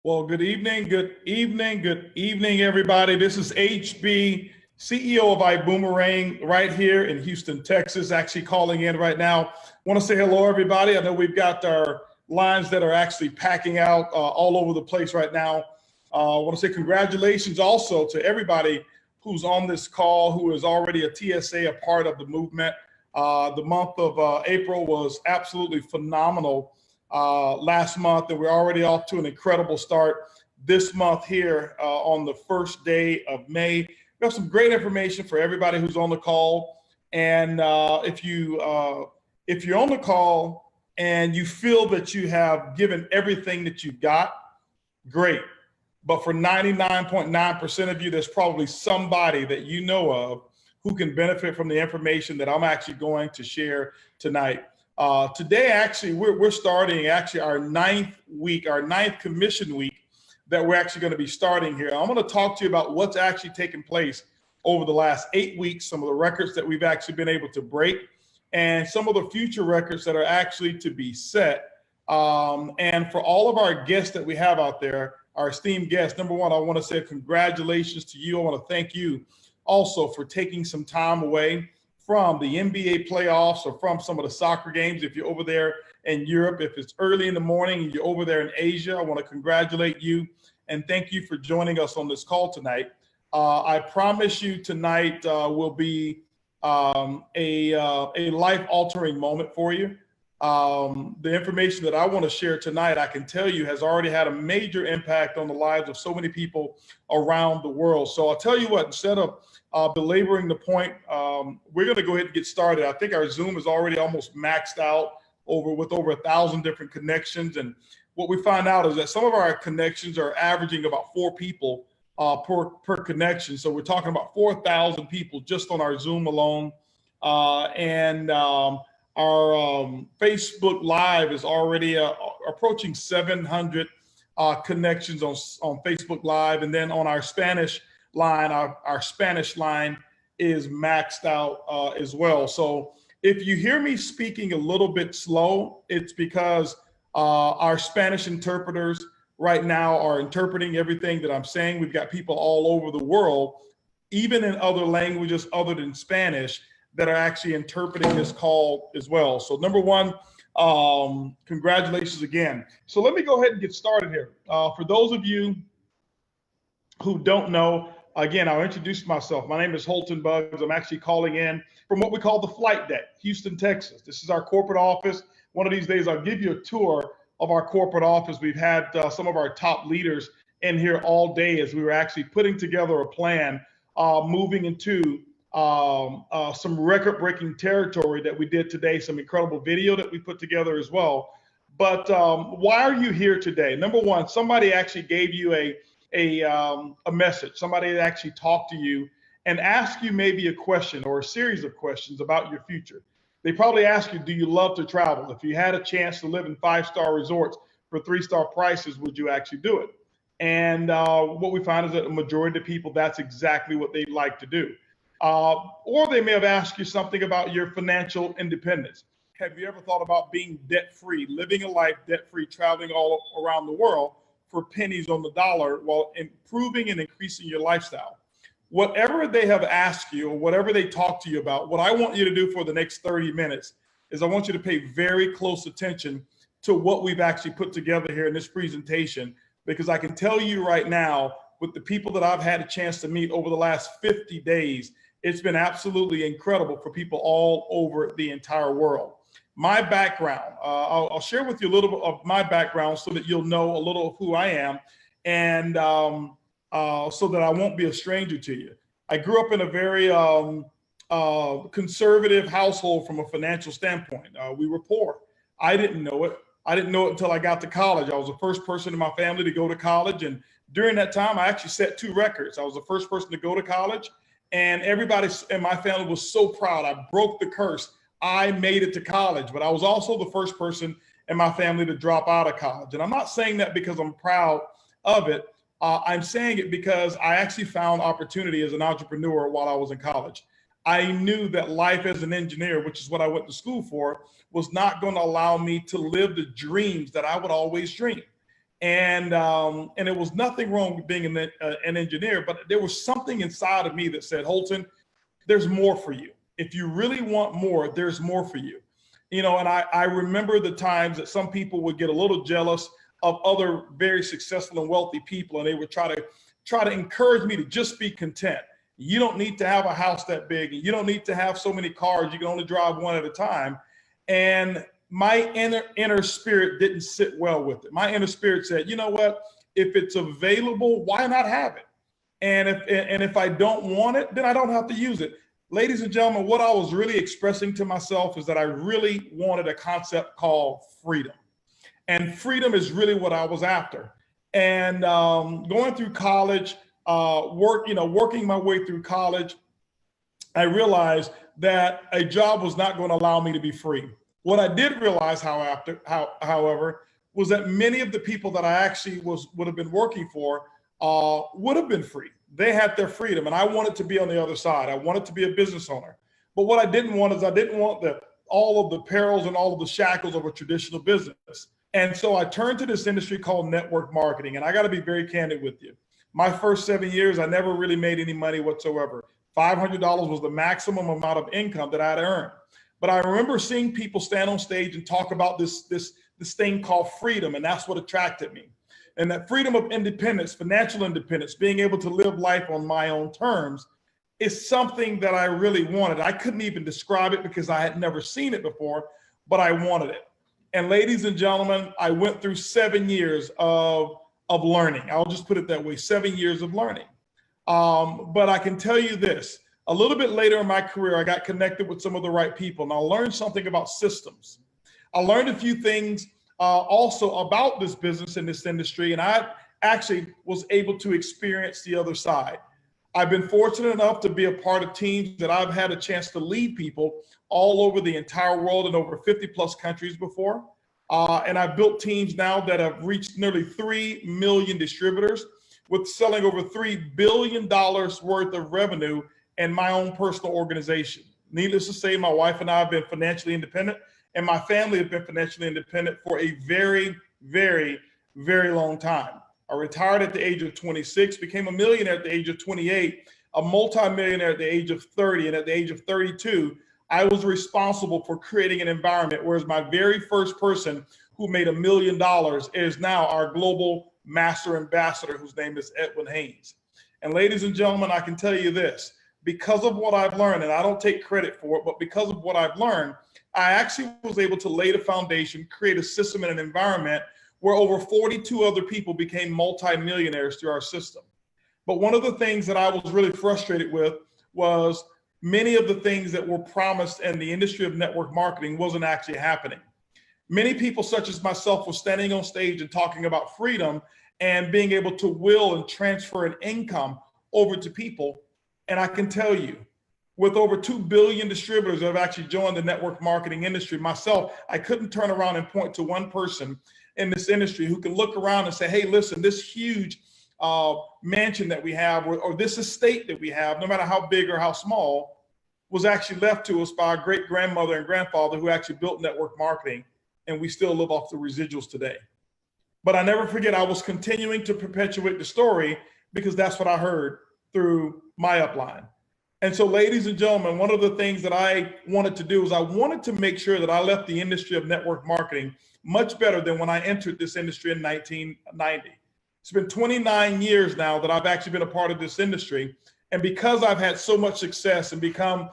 Well, good evening, everybody. This is HB, CEO of iBuumerang, right here in Houston, Texas, actually calling in right now. Want to say hello, everybody. I know we've got our lines that are actually packing out all over the place right now. I want to say congratulations also to everybody who's on this call, who is already a TSA, a part of the movement. The month of April was absolutely phenomenal last month, and we're already off to an incredible start this month here on the first day of May. We have some great information for everybody who's on the call. And if you're on the call and you feel that you have given everything that you've got, great. But for 99.9% of you, there's probably somebody that you know of who can benefit from the information that I'm actually going to share tonight. Today, actually, we're starting actually our ninth commission week that we're actually going to be starting here. I'm going to talk to you about what's actually taken place over the last 8 weeks, some of the records that we've actually been able to break, and some of the future records that are actually to be set. And for all of our guests that we have out there, our esteemed guests, number one, I want to say congratulations to you. I want to thank you also for taking some time away from the NBA playoffs or from some of the soccer games. If you're over there in Europe, if it's early in the morning and you're over there in Asia, I want to congratulate you and thank you for joining us on this call tonight. I promise you tonight will be a life-altering moment for you. The information that I want to share tonight, I can tell you, has already had a major impact on the lives of so many people around the world. So I'll tell you what, instead of belaboring the point, we're going to go ahead and get started. I think our Zoom is already almost maxed out with over 1,000 different connections. And what we find out is that some of our connections are averaging about 4 people per connection. So we're talking about 4,000 people just on our Zoom alone. Our Facebook Live is already approaching 700 connections on Facebook Live. And then on our Spanish line, our Spanish line is maxed out as well. So if you hear me speaking a little bit slow, it's because our Spanish interpreters right now are interpreting everything that I'm saying. We've got people all over the world, even in other languages other than Spanish, that are actually interpreting this call as well. So number one, congratulations again. So let me go ahead and get started here. For those of you who don't know, again, I'll introduce myself. My name is Holton Buggs. I'm actually calling in from what we call the flight deck, Houston, Texas. This is our corporate office. One of these days, I'll give you a tour of our corporate office. We've had some of our top leaders in here all day as we were actually putting together a plan, moving into some record-breaking territory that we did today, some incredible video that we put together as well. But why are you here today? Number one, somebody actually gave you a message. Somebody actually talked to you and asked you maybe a question or a series of questions about your future. They probably asked you, do you love to travel? If you had a chance to live in 5-star resorts for 3-star prices, would you actually do it? And what we find is that the majority of people, that's exactly what they like to do. Or they may have asked you something about your financial independence. Have you ever thought about being debt-free, living a life debt-free, traveling all around the world for pennies on the dollar while improving and increasing your lifestyle? Whatever they have asked you or whatever they talk to you about, what I want you to do for the next 30 minutes is I want you to pay very close attention to what we've actually put together here in this presentation, because I can tell you right now, with the people that I've had a chance to meet over the last 50 days, it's been absolutely incredible for people all over the entire world. My background, I'll share with you a little bit of my background so that you'll know a little of who I am, and so that I won't be a stranger to you. I grew up in a very conservative household from a financial standpoint. We were poor. I didn't know it. I didn't know it until I got to college. I was the first person in my family to go to college, and during that time, I actually set 2 records. I was the first person to go to college, and everybody in my family was so proud. I broke the curse. I made it to college, but I was also the first person in my family to drop out of college. And I'm not saying that because I'm proud of it. I'm saying it because I actually found opportunity as an entrepreneur while I was in college. I knew that life as an engineer, which is what I went to school for, was not going to allow me to live the dreams that I would always dream. And it was nothing wrong with being an engineer, but there was something inside of me that said, Holton, there's more for you. If you really want more, there's more for you. And I remember the times that some people would get a little jealous of other very successful and wealthy people, and they would try to encourage me to just be content. You don't need to have a house that big, and you don't need to have so many cars. You can only drive one at a time. And my inner spirit didn't sit well with it. My inner spirit said, you know what? If it's available, why not have it? And if I don't want it, then I don't have to use it. Ladies and gentlemen, what I was really expressing to myself is that I really wanted a concept called freedom. And freedom is really what I was after. And going through college, working my way through college, I realized that a job was not going to allow me to be free. What I did realize, however, was that many of the people that I actually would have been working for would have been free. They had their freedom, and I wanted to be on the other side. I wanted to be a business owner. But what I didn't want is all of the perils and all of the shackles of a traditional business. And so I turned to this industry called network marketing. And I got to be very candid with you. My first 7 years, I never really made any money whatsoever. $500 was the maximum amount of income that I had earned. But I remember seeing people stand on stage and talk about this thing called freedom, and that's what attracted me. And that freedom of independence, financial independence, being able to live life on my own terms is something that I really wanted. I couldn't even describe it because I had never seen it before, but I wanted it. And ladies and gentlemen, I went through 7 years of learning. I'll just put it that way, 7 years of learning. But I can tell you this, a little bit later in my career, I got connected with some of the right people, and I learned something about systems. I learned a few things also about this business and this industry, and I actually was able to experience the other side. I've been fortunate enough to be a part of teams that I've had a chance to lead people all over the entire world in over 50 plus countries before. And I've built teams now that have reached nearly 3 million distributors with selling over $3 billion worth of revenue in my own personal organization. Needless to say, my wife and I have been financially independent, and my family have been financially independent for a very, very, very long time. I retired at the age of 26, became a millionaire at the age of 28, a multimillionaire at the age of 30, and at the age of 32, I was responsible for creating an environment, whereas my very first person who made $1 million is now our global master ambassador, whose name is Edwin Haynes. And ladies and gentlemen, I can tell you this, because of what I've learned, and I don't take credit for it, but because of what I've learned, I actually was able to lay the foundation, create a system and an environment where over 42 other people became multimillionaires through our system. But one of the things that I was really frustrated with was many of the things that were promised in the industry of network marketing wasn't actually happening. Many people, such as myself, were standing on stage and talking about freedom and being able to will and transfer an income over to people. And I can tell you, with over 2 billion distributors that have actually joined the network marketing industry, myself, I couldn't turn around and point to one person in this industry who can look around and say, hey, listen, this huge mansion that we have, or this estate that we have, no matter how big or how small, was actually left to us by our great grandmother and grandfather who actually built network marketing, and we still live off the residuals today. But I never forget, I was continuing to perpetuate the story because that's what I heard through my upline. And so, ladies and gentlemen, one of the things that I wanted to do is I wanted to make sure that I left the industry of network marketing much better than when I entered this industry in 1990. It's been 29 years now that I've actually been a part of this industry. And because I've had so much success and become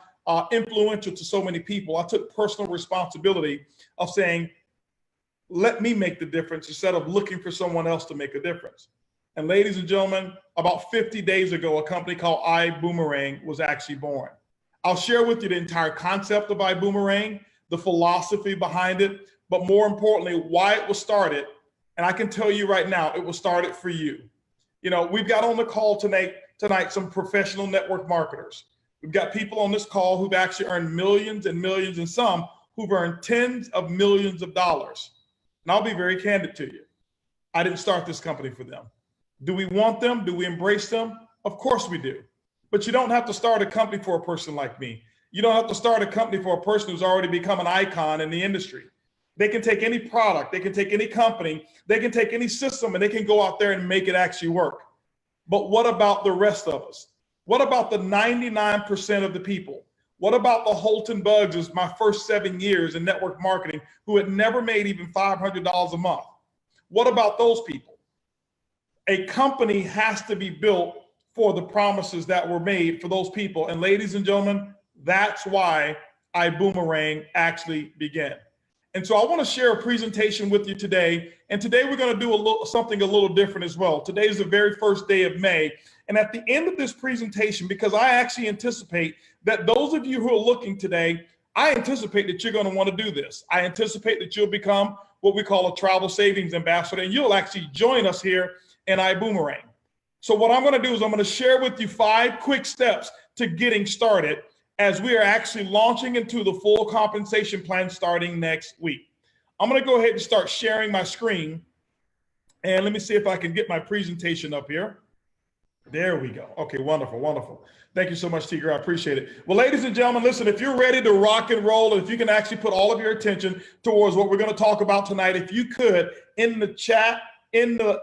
influential to so many people, I took personal responsibility of saying, let me make the difference instead of looking for someone else to make a difference. And ladies and gentlemen, about 50 days ago, a company called iBuumerang was actually born. I'll share with you the entire concept of iBuumerang, the philosophy behind it, but more importantly, why it was started. And I can tell you right now, it was started for you. You know, we've got on the call tonight some professional network marketers. We've got people on this call who've actually earned millions and millions, and some who've earned tens of millions of dollars. And I'll be very candid to you. I didn't start this company for them. Do we want them? Do we embrace them? Of course we do. But you don't have to start a company for a person like me. You don't have to start a company for a person who's already become an icon in the industry. They can take any product, they can take any company, they can take any system, and they can go out there and make it actually work. But what about the rest of us? What about the 99% of the people? What about the Holton Bugs, is my first 7 years in network marketing, who had never made even $500 a month? What about those people? A company has to be built for the promises that were made for those people. And ladies and gentlemen, that's why iBuumerang actually began. And so I want to share a presentation with you today. And today we're going to do something a little different as well. Today is the very first day of May. And at the end of this presentation, because I actually anticipate that those of you who are looking today, I anticipate that you're going to want to do this. I anticipate that you'll become what we call a travel savings ambassador, and you'll actually join us here in iBuumerang. So what I'm going to do is I'm going to share with you 5 quick steps to getting started as we are actually launching into the full compensation plan starting next week. I'm going to go ahead and start sharing my screen. And let me see if I can get my presentation up here. There we go. Okay, wonderful, wonderful. Thank you so much, Tigger. I appreciate it. Well, ladies and gentlemen, listen, if you're ready to rock and roll, and if you can actually put all of your attention towards what we're going to talk about tonight, if you could, in the chat, in the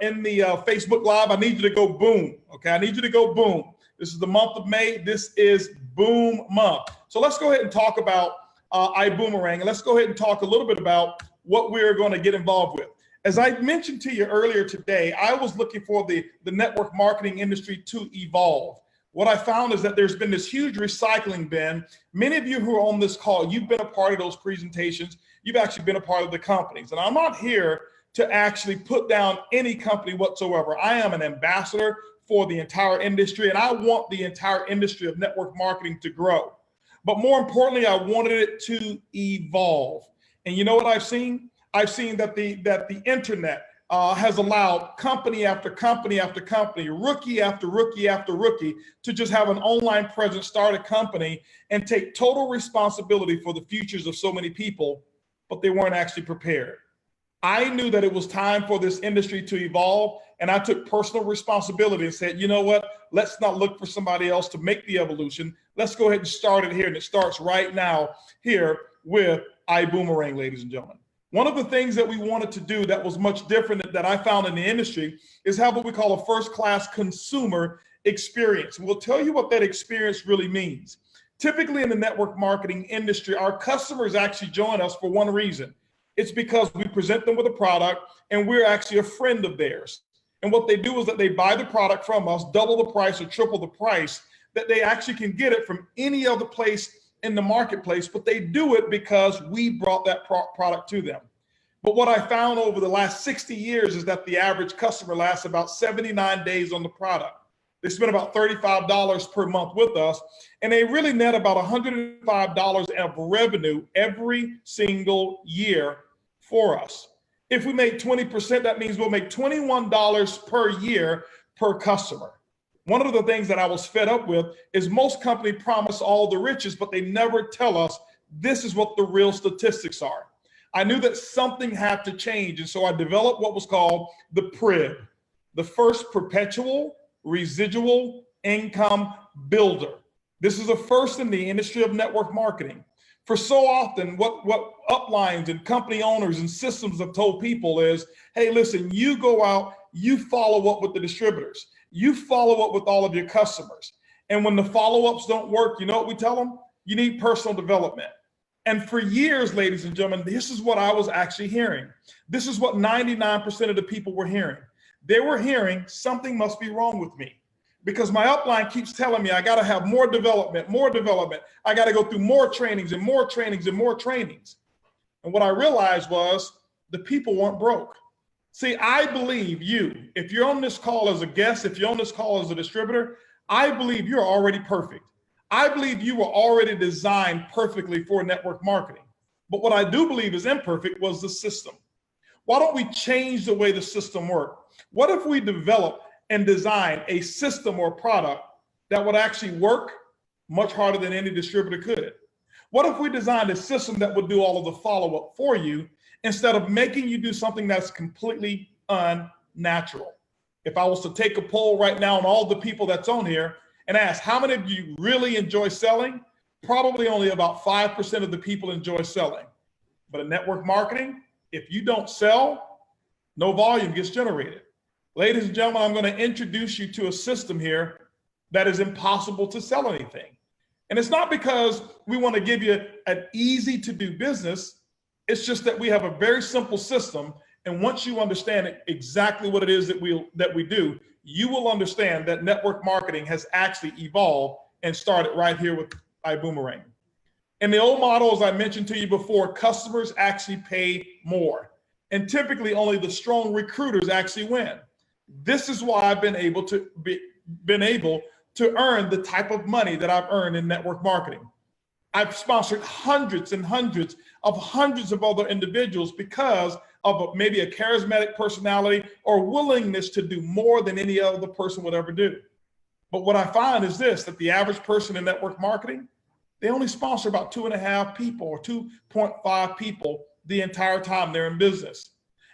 Facebook Live, I need you to go boom. Okay, I need you to go boom. This is the month of May. This is boom month. So let's go ahead and talk about iBuumerang, and let's go ahead and talk a little bit about what we're going to get involved with. As I mentioned to you earlier today, I was looking for the network marketing industry to evolve. What I found is that there's been this huge recycling bin. Many of you who are on this call, you've been a part of those presentations. You've actually been a part of the companies. And I'm not here to actually put down any company whatsoever. I am an ambassador for the entire industry, and I want the entire industry of network marketing to grow. But more importantly, I wanted it to evolve. And you know what I've seen? I've seen that the internet has allowed company after company after company, rookie after rookie after rookie, to just have an online presence, start a company, and take total responsibility for the futures of so many people, but they weren't actually prepared. I knew that it was time for this industry to evolve, and I took personal responsibility and said, you know what, let's not look for somebody else to make the evolution. Let's go ahead and start it here, and it starts right now here with iBuumerang, ladies and gentlemen. One of the things that we wanted to do that was much different that I found in the industry is have what we call a first-class consumer experience. We'll tell you what that experience really means. Typically in the network marketing industry, our customers actually join us for one reason. It's because we present them with a product and we're actually a friend of theirs. And what they do is that they buy the product from us, double the price or triple the price, that they actually can get it from any other place in the marketplace, but they do it because we brought that product to them. But what I found over the last 60 years is that the average customer lasts about 79 days on the product. They spend about $35 per month with us, and they really net about $105 of revenue every single year for us. If we make 20%, that means we'll make $21 per year per customer. One of the things that I was fed up with is most companies promise all the riches, but they never tell us this is what the real statistics are. I knew that something had to change, and so I developed what was called the PRIB, the first perpetual residual income builder. This is a first in the industry of network marketing. For so often, what uplines and company owners and systems have told people is, hey, listen, you go out, you follow up with the distributors, you follow up with all of your customers. And when the follow-ups don't work, you know what we tell them? You need personal development. And for years, ladies and gentlemen, this is what I was actually hearing. This is what 99% of the people were hearing. They were hearing something must be wrong with me because my upline keeps telling me I got to have more development, more development. I got to go through more trainings and more trainings and more trainings. And what I realized was the people weren't broke. See, I believe you, if you're on this call as a guest, if you're on this call as a distributor, I believe you're already perfect. I believe you were already designed perfectly for network marketing. But what I do believe is imperfect was the system. Why don't we change the way the system worked? What if we develop and design a system or product that would actually work much harder than any distributor could? What if we designed a system that would do all of the follow-up for you instead of making you do something that's completely unnatural? If I was to take a poll right now on all the people that's on here and ask how many of you really enjoy selling, probably only about 5% of the people enjoy selling. But in network marketing, if you don't sell, no volume gets generated. Ladies and gentlemen, I'm going to introduce you to a system here that is impossible to sell anything. And it's not because we want to give you an easy to do business. It's just that we have a very simple system. And once you understand exactly what it is that we do, you will understand that network marketing has actually evolved and started right here with iBuumerang. In the old model, as I mentioned to you before, customers actually pay more. And typically only the strong recruiters actually win. This is why I've been able to earn the type of money that I've earned in network marketing. I've sponsored hundreds and hundreds of other individuals because of maybe a charismatic personality or willingness to do more than any other person would ever do. But what I find is this, that the average person in network marketing, they only sponsor about 2.5 people or 2.5 people the entire time they're in business.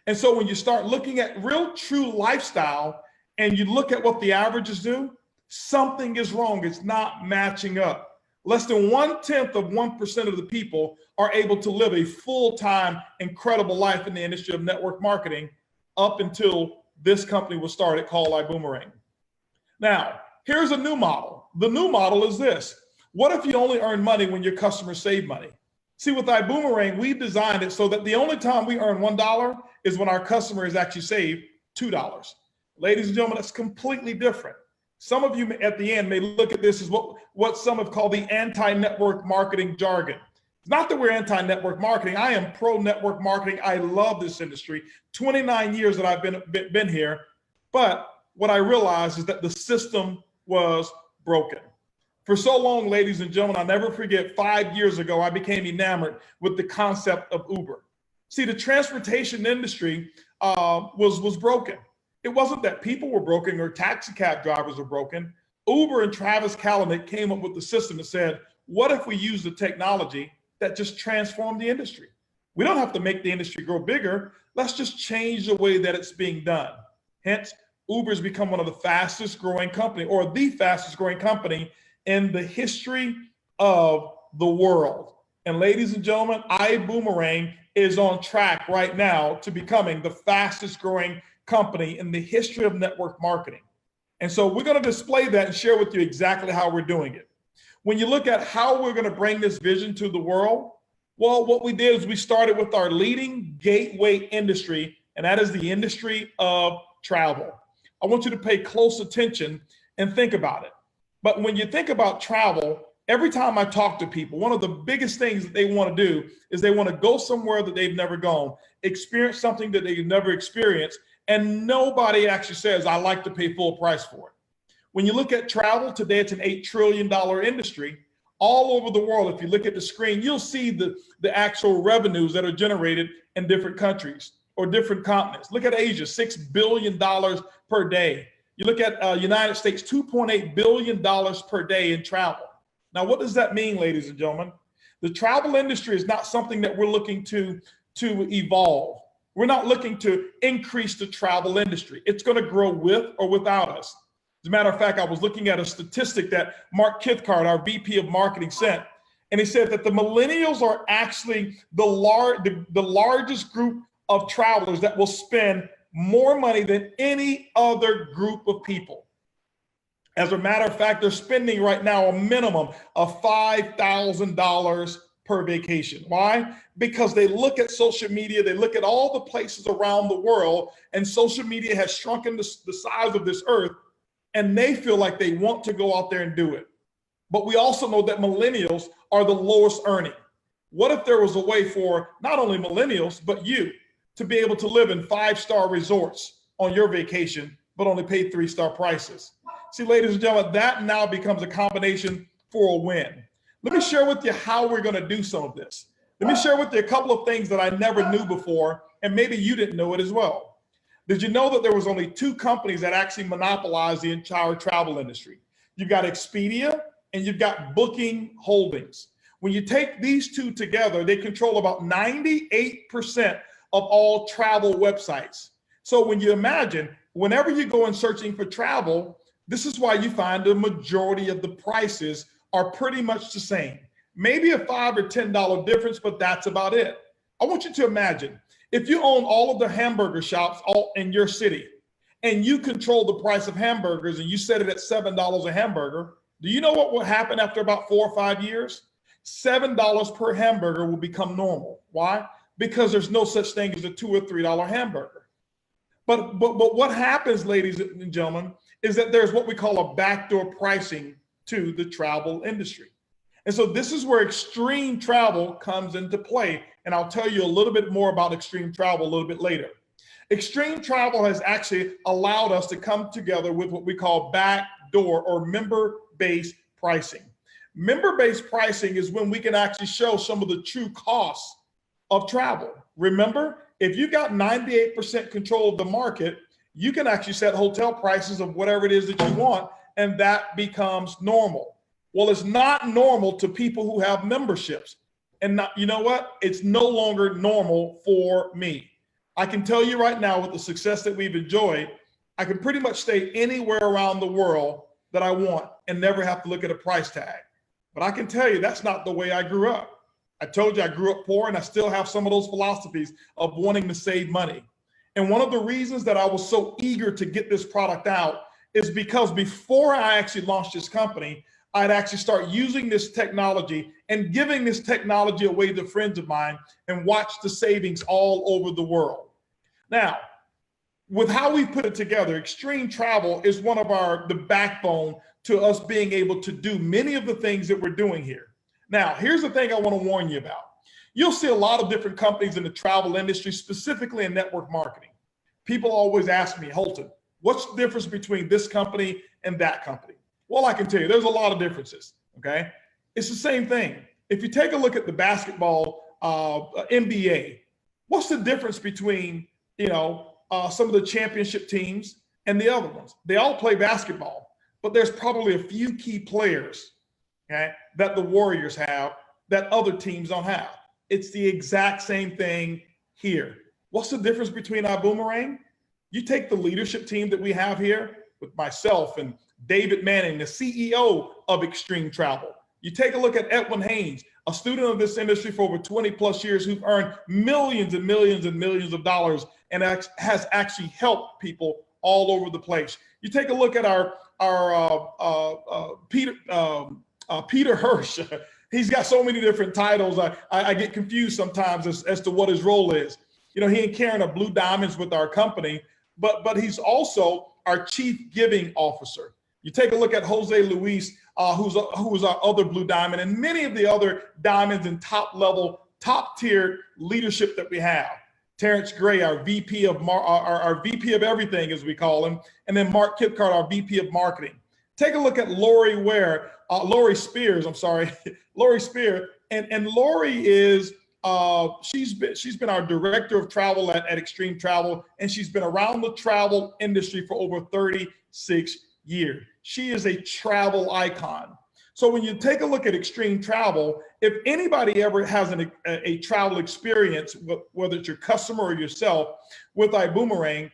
And so when you start looking at real true lifestyle and you look at what the averages do, something is wrong. It's not matching up. Less than 0.1% of the people are able to live a full-time, incredible life in the industry of network marketing up until this company was started called iBuumerang. Now, here's a new model. The new model is this. What if you only earn money when your customers save money? See, with iBuumerang, we've designed it so that the only time we earn $1 is when our customers actually save $2. Ladies and gentlemen, that's completely different. Some of you at the end may look at this as what some have called the anti-network marketing jargon. It's not that we're anti-network marketing. I am pro-network marketing. I love this industry. 29 years that I've been here. But what I realized is that the system was broken. For so long, ladies and gentlemen, I'll never forget 5 years ago, I became enamored with the concept of Uber. See, the transportation industry was broken. It wasn't that people were broken or taxi cab drivers were broken. Uber and Travis Kalanick came up with the system and said, what if we use the technology that just transformed the industry? We don't have to make the industry grow bigger. Let's just change the way that it's being done. Hence, Uber's become one of the fastest growing company or the fastest growing company in the history of the world. And ladies and gentlemen, iBuumerang is on track right now to becoming the fastest growing company in the history of network marketing. And so we're going to display that and share with you exactly how we're doing it. When you look at how we're going to bring this vision to the world, well, what we did is we started with our leading gateway industry, and that is the industry of travel. I want you to pay close attention and think about it. But when you think about travel, every time I talk to people, one of the biggest things that they want to do is they want to go somewhere that they've never gone, experience something that they've never experienced, and nobody actually says, I like to pay full price for it. When you look at travel, today it's an $8 trillion industry. All over the world, if you look at the screen, you'll see the actual revenues that are generated in different countries or different continents. Look at Asia, $6 billion per day. You look at United States, $2.8 billion per day in travel. Now, what does that mean, ladies and gentlemen? The travel industry is not something that we're looking to evolve. We're not looking to increase the travel industry. It's going to grow with or without us. As a matter of fact, I was looking at a statistic that Mark Kithcart, our VP of marketing, sent, and he said that the millennials are actually the largest group of travelers that will spend more money than any other group of people. As a matter of fact, they're spending right now a minimum of $5,000 per vacation. Why? Because they look at social media, they look at all the places around the world, and social media has shrunken the size of this earth, and they feel like they want to go out there and do it. But we also know that millennials are the lowest earning. What if there was a way for not only millennials, but you to be able to live in 5-star resorts on your vacation, but only pay 3-star prices? See, ladies and gentlemen, that now becomes a combination for a win. Let me share with you how we're going to do some of this. Let me share with you a couple of things that I never knew before, and maybe you didn't know it as well. Did you know that there was only 2 companies that actually monopolized the entire travel industry? You've got Expedia and you've got Booking Holdings. When you take these 2 together, they control about 98% of all travel websites. So when you imagine, whenever you go in searching for travel, this is why you find the majority of the prices are pretty much the same. Maybe a $5 or $10 difference, but that's about it. I want you to imagine if you own all of the hamburger shops all in your city and you control the price of hamburgers and you set it at $7 a hamburger, do you know what will happen after about 4 or 5 years? $7 per hamburger will become normal. Why? Because there's no such thing as a $2 or $3 hamburger. But what happens, ladies and gentlemen, is that there's what we call a backdoor pricing to the travel industry. And so this is where extreme travel comes into play. And I'll tell you a little bit more about extreme travel a little bit later. Extreme travel has actually allowed us to come together with what we call backdoor or member-based pricing. Member-based pricing is when we can actually show some of the true costs of travel. Remember, if you got 98% control of the market, you can actually set hotel prices of whatever it is that you want, and that becomes normal. Well, it's not normal to people who have memberships. And not, you know what? It's no longer normal for me. I can tell you right now, with the success that we've enjoyed, I can pretty much stay anywhere around the world that I want and never have to look at a price tag. But I can tell you that's not the way I grew up. I told you I grew up poor, and I still have some of those philosophies of wanting to save money. And one of the reasons that I was so eager to get this product out is because before I actually launched this company, I'd actually start using this technology and giving this technology away to friends of mine and watch the savings all over the world. Now, with how we put it together, extreme travel is one of the backbone to us being able to do many of the things that we're doing here. Now, here's the thing I want to warn you about. You'll see a lot of different companies in the travel industry, specifically in network marketing. People always ask me, Holton, what's the difference between this company and that company? Well, I can tell you, there's a lot of differences, okay? It's the same thing. If you take a look at the basketball NBA, what's the difference between, some of the championship teams and the other ones? They all play basketball, but there's probably a few key players, okay, that the Warriors have that other teams don't have. It's the exact same thing here. What's the difference between iBuumerang? You take the leadership team that we have here with myself and David Manning, the CEO of Extreme Travel. You take a look at Edwin Haynes, a student of this industry for over 20 plus years who've earned millions and millions and millions of dollars and has actually helped people all over the place. You take a look at our Peter Hirsch. He's got so many different titles. I get confused sometimes as to what his role is. He and Karen are Blue Diamonds with our company, but he's also our Chief Giving Officer. You take a look at Jose Luis, who's our other Blue Diamond, and many of the other diamonds and top tier leadership that we have. Terrence Gray, our VP of our VP of everything, as we call him, and then Mark Kipcart, our VP of marketing. Take a look at Lori Spears, Lori Spear, and Lori is she's been our director of travel at Extreme Travel, and she's been around the travel industry for over 36 years. She is a travel icon. So when you take a look at Extreme Travel, if anybody ever has a travel experience, whether it's your customer or yourself, with iBuumerang,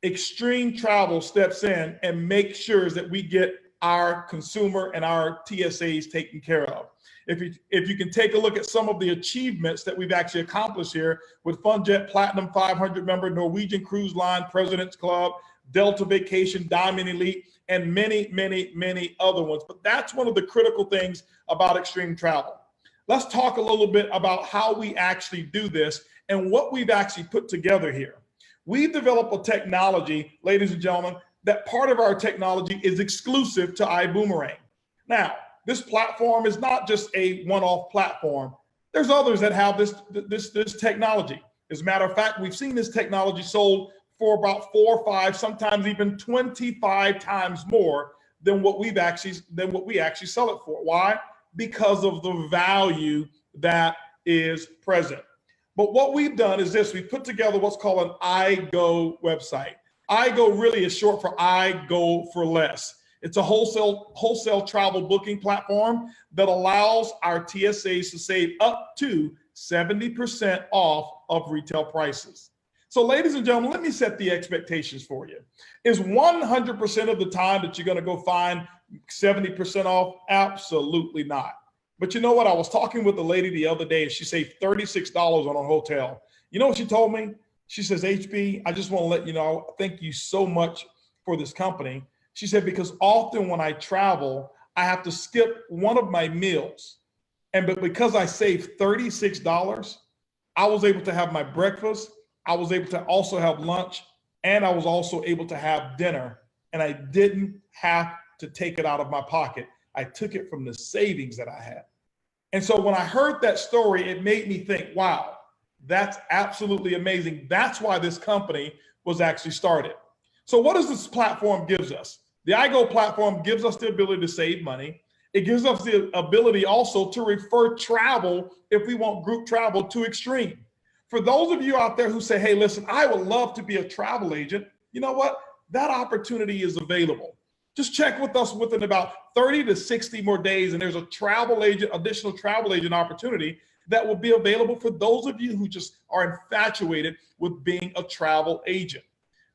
Extreme Travel steps in and makes sure that we get our consumer and our TSAs taken care of. If you can take a look at some of the achievements that we've actually accomplished here with FunJet Platinum 500 member, Norwegian Cruise Line, President's Club, Delta Vacation, Diamond Elite, and many, many, many other ones. But that's one of the critical things about Extreme Travel. Let's talk a little bit about how we actually do this and what we've actually put together here. We've developed a technology, ladies and gentlemen, that part of our technology is exclusive to iBuumerang. Now, this platform is not just a one-off platform. There's others that have this technology. As a matter of fact, we've seen this technology sold for about 4 or 5, sometimes even 25 times more than what we actually sell it for. Why? Because of the value that is present. But what we've done is this: we've put together what's called an iGo website. iGo really is short for I Go for Less. It's a wholesale travel booking platform that allows our TSAs to save up to 70% off of retail prices. So ladies and gentlemen, let me set the expectations for you. Is 100% of the time that you're going to go find 70% off? Absolutely not. But you know what? I was talking with a lady the other day and she saved $36 on a hotel. You know what she told me? She says, HB, I just want to let you know, thank you so much for this company. She said, because often when I travel, I have to skip one of my meals. But because I saved $36, I was able to have my breakfast. I was able to also have lunch, and I was also able to have dinner. And I didn't have to take it out of my pocket. I took it from the savings that I had. And so when I heard that story, it made me think, wow, that's absolutely amazing. That's why this company was actually started. So what does this platform gives us? The iGo platform gives us the ability to save money. It gives us the ability also to refer travel if we want group travel to Extreme. For those of you out there who say, hey, listen, I would love to be a travel agent, you know what? That opportunity is available. Just check with us within about 30 to 60 more days, and there's a travel agent, additional travel agent opportunity that will be available for those of you who just are infatuated with being a travel agent.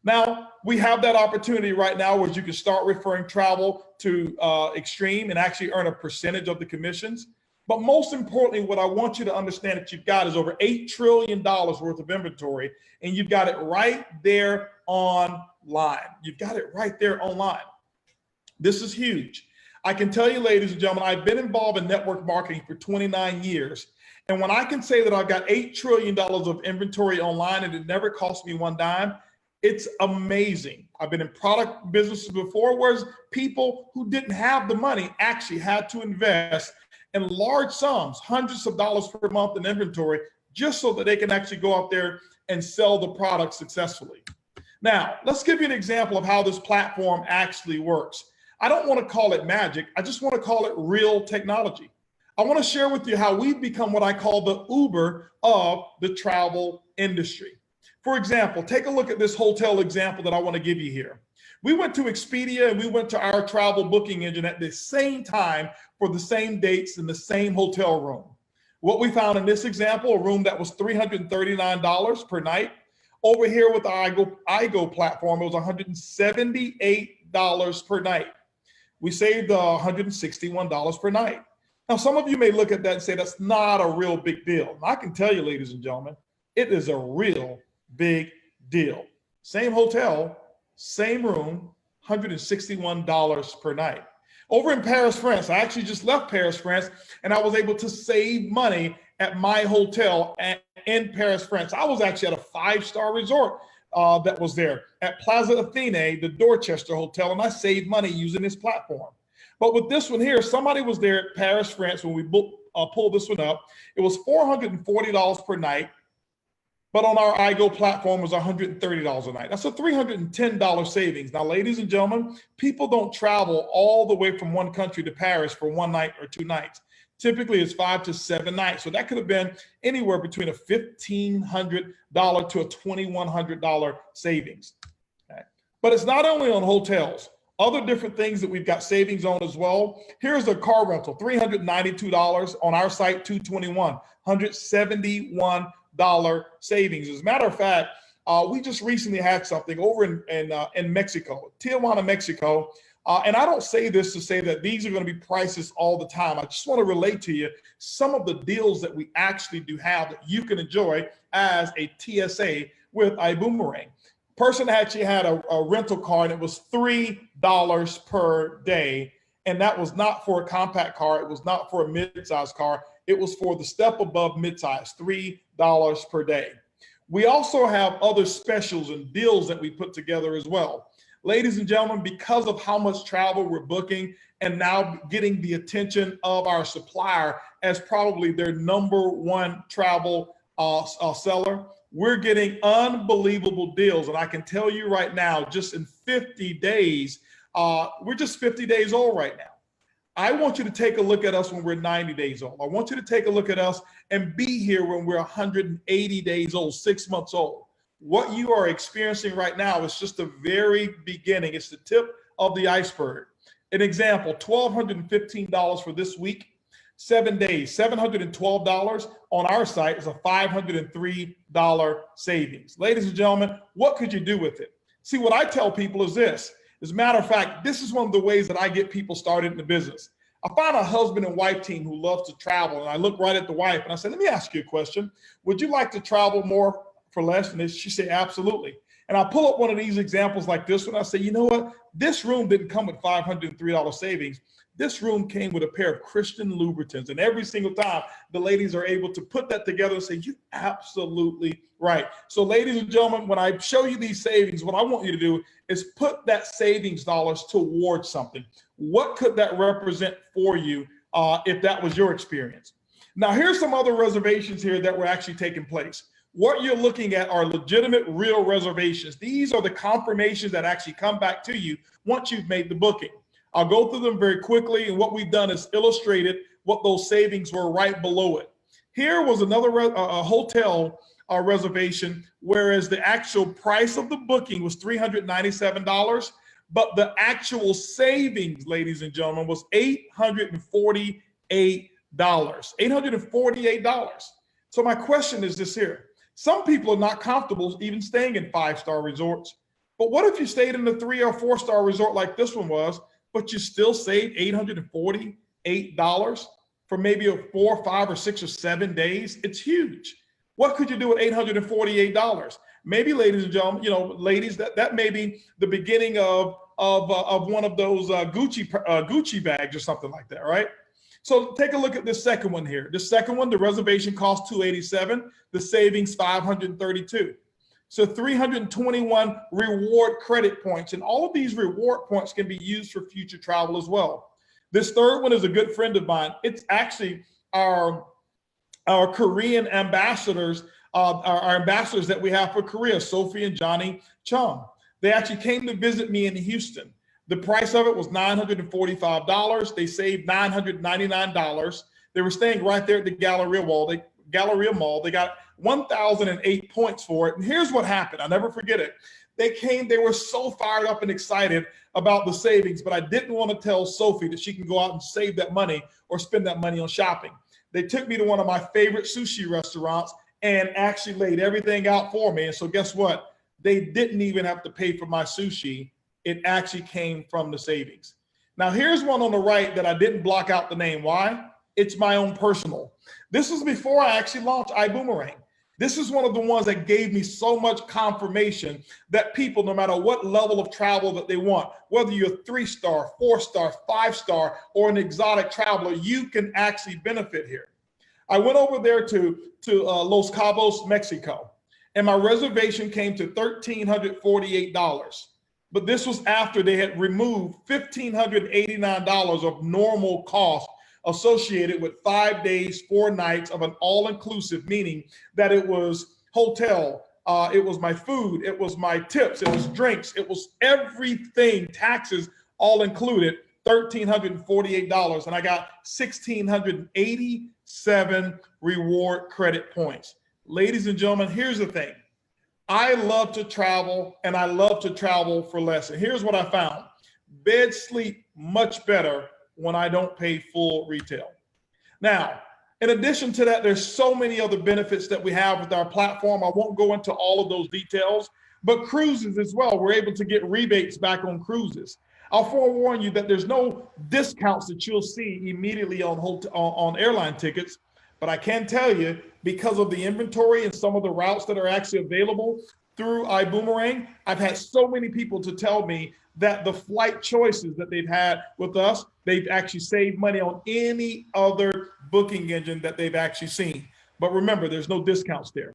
Now, we have that opportunity right now where you can start referring travel to Extreme and actually earn a percentage of the commissions. But most importantly, what I want you to understand that you've got is over $8 trillion worth of inventory, and you've got it right there online. You've got it right there online. This is huge. I can tell you, ladies and gentlemen, I've been involved in network marketing for 29 years. And when I can say that I've got $8 trillion of inventory online and it never cost me one dime, it's amazing. I've been in product businesses before, whereas people who didn't have the money actually had to invest in large sums, hundreds of dollars per month in inventory, just so that they can actually go out there and sell the product successfully. Now, let's give you an example of how this platform actually works. I don't want to call it magic. I just want to call it real technology. I want to share with you how we've become what I call the Uber of the travel industry. For example, take a look at this hotel example that I want to give you here. We went to Expedia and we went to our travel booking engine at the same time for the same dates in the same hotel room. What we found in this example, a room that was $339 per night. Over here with the iGo platform, it was $178 per night. We saved $161 per night. Now, some of you may look at that and say, that's not a real big deal. I can tell you, ladies and gentlemen, it is a real big deal. Same hotel, same room, $161 per night. Over in Paris, France, I actually just left Paris, France, and I was able to save money at my hotel in Paris, France. I was actually at a 5-star resort that was there at Plaza Athene, the Dorchester Hotel, and I saved money using this platform. But with this one here, somebody was there at Paris, France when we pulled this one up. It was $440 per night, but on our iGo platform was $130 a night. That's a $310 savings. Now, ladies and gentlemen, people don't travel all the way from one country to Paris for one night or 2 nights. Typically, it's 5 to 7 nights. So that could have been anywhere between a $1,500 to a $2,100 savings. Okay. But it's not only on hotels. Other different things that we've got savings on as well. Here's a car rental, $392 on our site, $221, $171 savings. As a matter of fact, we just recently had something over in Mexico, Tijuana, Mexico. And I don't say this to say that these are going to be prices all the time. I just want to relate to you some of the deals that we actually do have that you can enjoy as a TSA with iBuumerang. Person actually had a rental car and it was $3 per day. And that was not for a compact car. It was not for a mid-size car. It was for the step above mid-size, $3 per day. We also have other specials and deals that we put together as well. Ladies and gentlemen, because of how much travel we're booking and now getting the attention of our supplier as probably their #1 travel seller, we're getting unbelievable deals. And I can tell you right now, just in 50 days, we're just 50 days old right now. I want you to take a look at us when we're 90 days old. I want you to take a look at us and be here when we're 180 days old, 6 months old. What you are experiencing right now is just the very beginning. It's the tip of the iceberg. An example, $1,215 for this week, 7 days, $712 on our site is a $503 savings. Ladies and gentlemen, what could you do with it? See, what I tell people is this. As a matter of fact, this is one of the ways that I get people started in the business. I found a husband and wife team who loves to travel. And I looked right at the wife and I said, let me ask you a question. Would you like to travel more for less? And she said, absolutely. And I pull up one of these examples like this one. I say, you know what? This room didn't come with $503 savings. This room came with a pair of Christian Louboutins. And every single time the ladies are able to put that together and say, you're absolutely right. So ladies and gentlemen, when I show you these savings, what I want you to do is put that savings dollars towards something. What could that represent for you if that was your experience? Now, here's some other reservations here that were actually taking place. What you're looking at are legitimate, real reservations. These are the confirmations that actually come back to you once you've made the booking. I'll go through them very quickly, and what we've done is illustrated what those savings were right below it. Here was another hotel reservation, whereas the actual price of the booking was $397, but the actual savings, ladies and gentlemen, was $848. $848. So my question is this here. Some people are not comfortable even staying in 5-star resorts. But what if you stayed in a 3 or 4-star resort like this one was, but you still saved $848 for maybe a 4, 5, or 6 or 7 days? It's huge. What could you do with $848? Maybe, ladies and gentlemen, ladies, that may be the beginning of one of those Gucci bags or something like that, right? So take a look at this second one here. The second one, the reservation cost $287, the savings $532. So 321 reward credit points. And all of these reward points can be used for future travel as well. This third one is a good friend of mine. It's actually our Korean ambassadors, our ambassadors that we have for Korea, Sophie and Johnny Chung. They actually came to visit me in Houston. The price of it was $945. They saved $999. They were staying right there at the Galleria Mall. They got 1,008 points for it. And here's what happened. I'll never forget it. They were so fired up and excited about the savings, but I didn't want to tell Sophie that she can go out and save that money or spend that money on shopping. They took me to one of my favorite sushi restaurants and actually laid everything out for me. And so guess what? They didn't even have to pay for my sushi. It actually came from the savings. Now, here's one on the right that I didn't block out the name. Why? It's my own personal. This was before I actually launched iBuumerang. This is one of the ones that gave me so much confirmation that people, no matter what level of travel that they want, whether you're 3-star, 4-star, 5-star, or an exotic traveler, you can actually benefit here. I went over there to Los Cabos, Mexico, and my reservation came to $1,348. But this was after they had removed $1,589 of normal cost associated with 5 days, 4 nights of an all-inclusive, meaning that it was hotel, it was my food, it was my tips, it was drinks, it was everything, taxes all included, $1,348. And I got 1,687 reward credit points. Ladies and gentlemen, here's the thing. I love to travel, and I love to travel for less. And here's what I found. Bed sleep much better when I don't pay full retail. Now, in addition to that, there's so many other benefits that we have with our platform. I won't go into all of those details, but cruises as well. We're able to get rebates back on cruises. I'll forewarn you that there's no discounts that you'll see immediately on airline tickets. But I can tell you, because of the inventory and some of the routes that are actually available through iBuumerang, I've had so many people to tell me that the flight choices that they've had with us, they've actually saved money on any other booking engine that they've actually seen. But remember, there's no discounts there.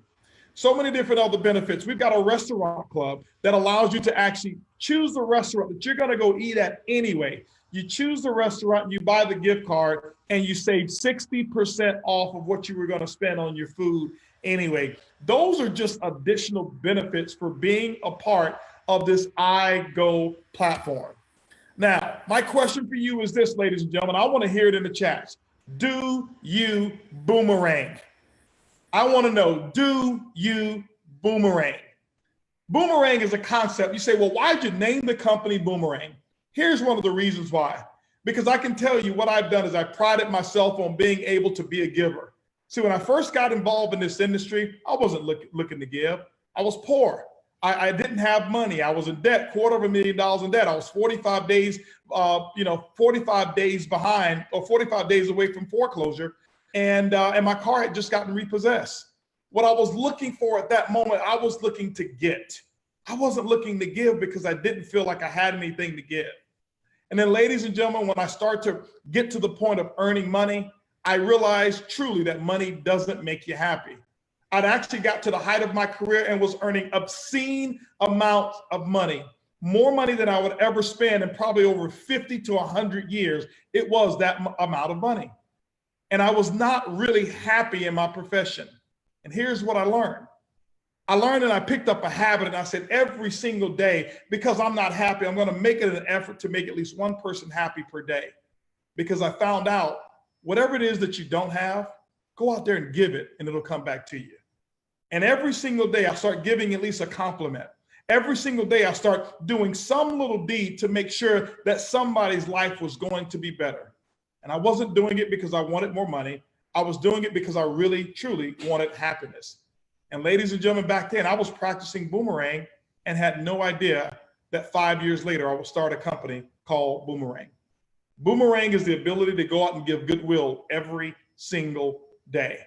So many different other benefits. We've got a restaurant club that allows you to actually choose the restaurant that you're going to go eat at anyway. You choose the restaurant, you buy the gift card, and you save 60% off of what you were going to spend on your food anyway. Those are just additional benefits for being a part of this iGo platform. Now, my question for you is this, ladies and gentlemen. I want to hear it in the chats. Do you boomerang? I want to know, do you boomerang? Boomerang is a concept. You say, well, why'd you name the company Boomerang? Here's one of the reasons why. Because I can tell you what I've done is I prided myself on being able to be a giver. See, when I first got involved in this industry, I wasn't looking to give. I was poor. I didn't have money. I was in debt, $250,000 in debt. I was 45 days, 45 days behind, or 45 days away from foreclosure. And my car had just gotten repossessed. What I was looking for at that moment, I was looking to get. I wasn't looking to give because I didn't feel like I had anything to give. And then, ladies and gentlemen, when I start to get to the point of earning money, I realized truly that money doesn't make you happy. I'd actually got to the height of my career and was earning obscene amounts of money, more money than I would ever spend in probably over 50 to 100 years. It was that amount of money. And I was not really happy in my profession. And here's what I learned. I learned and I picked up a habit, and I said every single day, because I'm not happy, I'm going to make it an effort to make at least one person happy per day. Because I found out whatever it is that you don't have, go out there and give it, and it'll come back to you. And every single day I start giving at least a compliment. Every single day I start doing some little deed to make sure that somebody's life was going to be better. And I wasn't doing it because I wanted more money. I was doing it because I really, truly wanted happiness. And ladies and gentlemen, back then I was practicing Boomerang and had no idea that 5 years later I would start a company called Boomerang. Boomerang is the ability to go out and give goodwill every single day.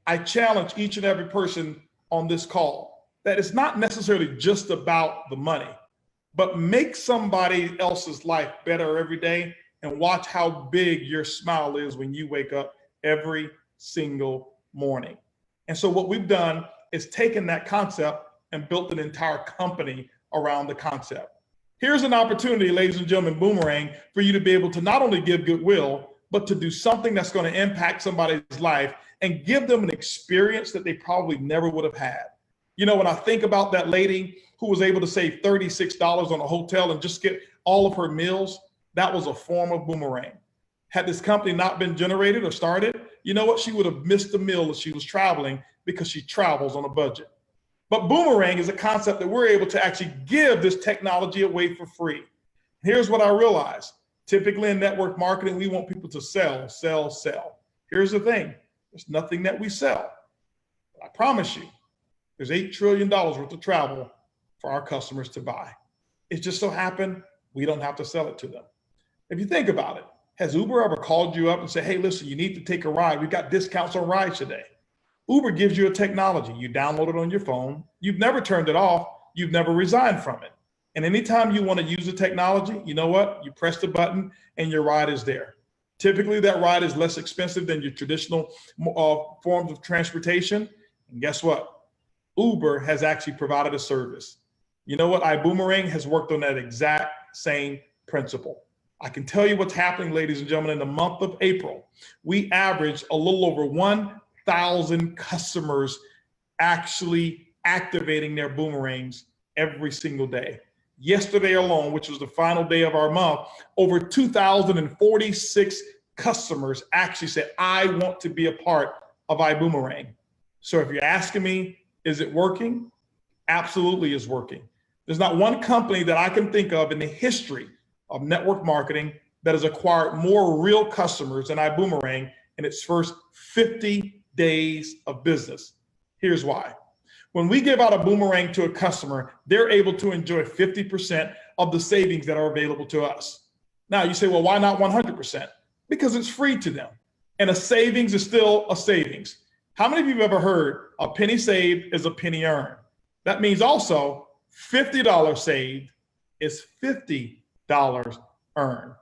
I challenge each and every person on this call that it's not necessarily just about the money, but make somebody else's life better every day and watch how big your smile is when you wake up every single morning. And so what we've done is taken that concept and built an entire company around the concept. Here's an opportunity, ladies and gentlemen, Boomerang, for you to be able to not only give goodwill, but to do something that's going to impact somebody's life and give them an experience that they probably never would have had. You know, when I think about that lady who was able to save $36 on a hotel and just get all of her meals, that was a form of Boomerang. Had this company not been generated or started, you know what? She would have missed the meal as she was traveling because she travels on a budget. But Boomerang is a concept that we're able to actually give this technology away for free. Here's what I realized. Typically in network marketing, we want people to sell, sell, sell. Here's the thing. There's nothing that we sell. I promise you, there's $8 trillion worth of travel for our customers to buy. It just so happened we don't have to sell it to them. If you think about it, has Uber ever called you up and said, hey, listen, you need to take a ride. We've got discounts on rides today. Uber gives you a technology. You download it on your phone. You've never turned it off. You've never resigned from it. And anytime you want to use the technology, you know what? You press the button and your ride is there. Typically, that ride is less expensive than your traditional forms of transportation. And guess what? Uber has actually provided a service. You know what? iBuumerang has worked on that exact same principle. I can tell you what's happening, ladies and gentlemen. In the month of April, we averaged a little over 1,000 customers actually activating their boomerangs every single day. Yesterday alone, which was the final day of our month, over 2,046 customers actually said, I want to be a part of iBuumerang. So if you're asking me, is it working? Absolutely is working. There's not one company that I can think of in the history of network marketing that has acquired more real customers than iBuumerang in its first 50 days of business. Here's why. When we give out a boomerang to a customer, they're able to enjoy 50% of the savings that are available to us. Now you say, well, why not 100%? Because it's free to them. And a savings is still a savings. How many of you have ever heard a penny saved is a penny earned? That means also $50 saved is $50 earned.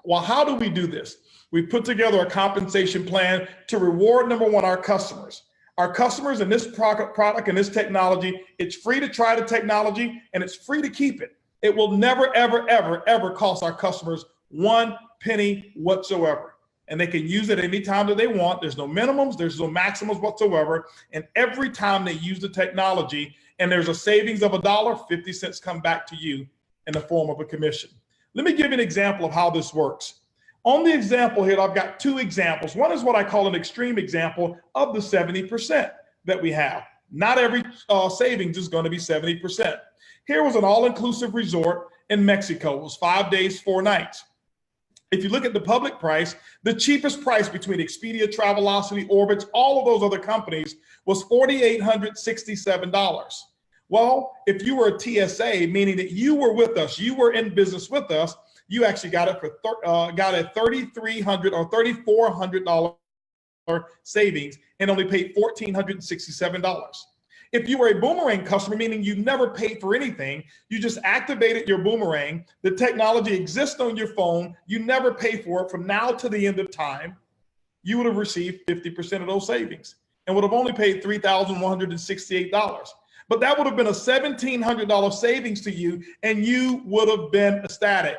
Well, how do we do this? We put together a compensation plan to reward, number one, our customers. Our customers in this product and this technology, it's free to try the technology and it's free to keep it. It will never, ever, ever, ever cost our customers one penny whatsoever. And they can use it anytime that they want. There's no minimums, there's no maximums whatsoever. And every time they use the technology and there's a savings of $1, 50 cents come back to you in the form of a commission. Let me give you an example of how this works. On the example here, I've got two examples. One is what I call an extreme example of the 70% that we have. Not every savings is going to be 70%. Here was an all-inclusive resort in Mexico. It was 5 days, 4 nights. If you look at the public price, the cheapest price between Expedia, Travelocity, Orbitz, all of those other companies was $4,867. Well, if you were a TSA, meaning that you were with us, you were in business with us, you actually got it for got a $3,300 or $3,400 savings and only paid $1,467. If you were a Boomerang customer, meaning you never paid for anything, you just activated your Boomerang, the technology exists on your phone, you never pay for it from now to the end of time, you would have received 50% of those savings and would have only paid $3,168. But that would have been a $1,700 savings to you, and you would have been ecstatic.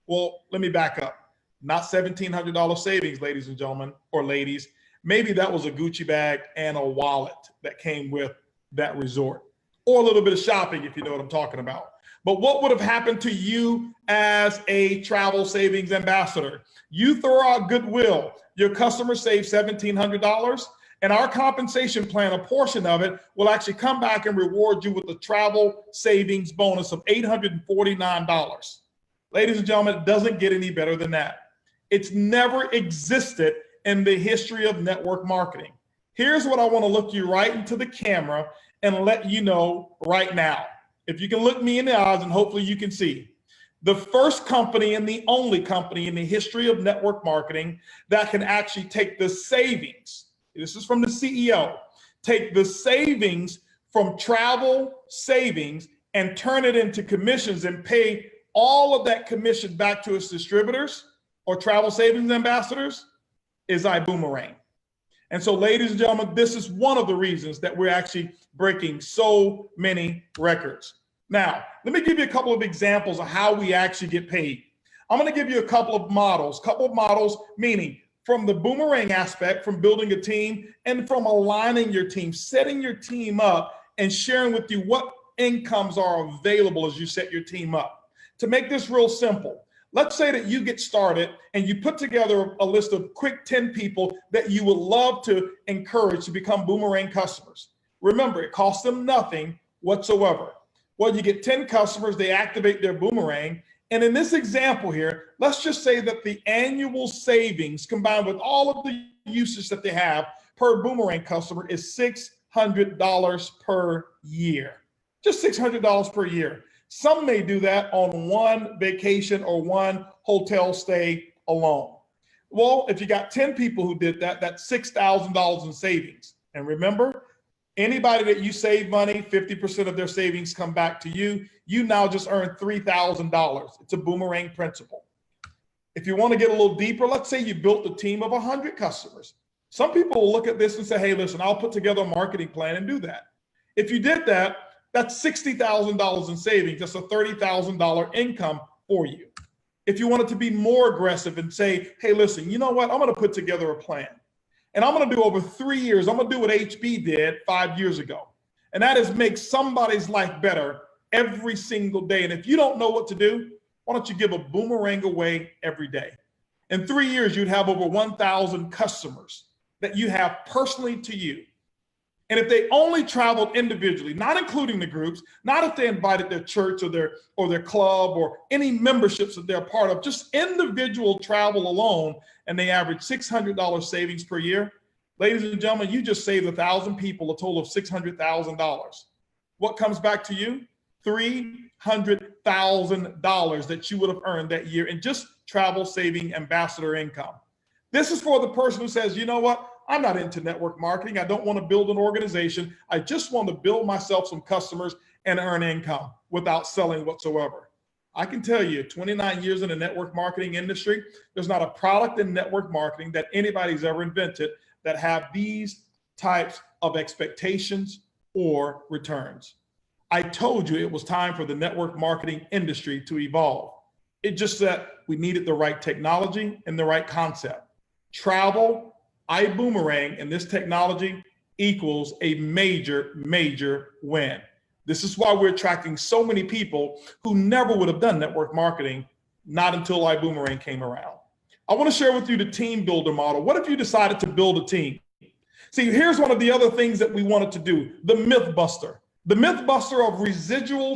Well, let me back up. Not $1,700 savings, ladies and gentlemen, or ladies. Maybe that was a Gucci bag and a wallet that came with that resort, or a little bit of shopping, if you know what I'm talking about. But what would have happened to you as a travel savings ambassador? You throw out goodwill. Your customers save $1,700. And our compensation plan, a portion of it, will actually come back and reward you with a travel savings bonus of $849. Ladies and gentlemen, it doesn't get any better than that. It's never existed in the history of network marketing. Here's what I want to look you right into the camera and let you know right now. If you can look me in the eyes, and hopefully you can see. The first company and the only company in the history of network marketing that can actually take the savings, this is from the CEO, take the savings from travel savings and turn it into commissions and pay all of that commission back to its distributors or travel savings ambassadors, is iBuumerang. And so, ladies and gentlemen, this is one of the reasons that we're actually breaking so many records. Now, let me give you a couple of examples of how we actually get paid. I'm going to give you a couple of models meaning from the Boomerang aspect, from building a team, and from aligning your team, setting your team up, and sharing with you what incomes are available as you set your team up. To make this real simple, let's say that you get started and you put together a list of quick 10 people that you would love to encourage to become Boomerang customers. Remember, it costs them nothing whatsoever. Well, you get 10 customers, they activate their Boomerang. And in this example here, let's just say that the annual savings combined with all of the usage that they have per Boomerang customer is $600 per year. Just $600 per year. Some may do that on one vacation or one hotel stay alone. Well, if you got 10 people who did that, that's $6,000 in savings. And remember, anybody that you save money, 50% of their savings come back to you. You now just earned $3,000. It's a Boomerang principle. If you want to get a little deeper, let's say you built a team of 100 customers. Some people will look at this and say, hey, listen, I'll put together a marketing plan and do that. If you did that, that's $60,000 in savings. That's a $30,000 income for you. If you wanted to be more aggressive and say, hey, listen, you know what? I'm going to put together a plan. And I'm going to do over 3 years. I'm going to do what HB did 5 years ago. And that is make somebody's life better every single day. And if you don't know what to do, why don't you give a Boomerang away every day? In 3 years, you'd have over 1,000 customers that you have personally to you. And if they only traveled individually, not including the groups, not if they invited their church or their club or any memberships that they're a part of, just individual travel alone, and they average $600 savings per year, ladies and gentlemen, you just saved 1,000 people a total of $600,000. What comes back to you? $300,000 that you would have earned that year in just travel saving ambassador income. This is for the person who says, you know what? I'm not into network marketing. I don't want to build an organization. I just want to build myself some customers and earn income without selling whatsoever. I can tell you, 29 years in the network marketing industry, there's not a product in network marketing that anybody's ever invented that have these types of expectations or returns. I told you it was time for the network marketing industry to evolve. It just that we needed the right technology and the right concept. Travel, iBuumerang, and this technology equals a major, major win. This is why we're attracting so many people who never would have done network marketing, not until iBuumerang came around. I want to share with you the team builder model. What if you decided to build a team? See, here's one of the other things that we wanted to do, the myth buster. The myth buster of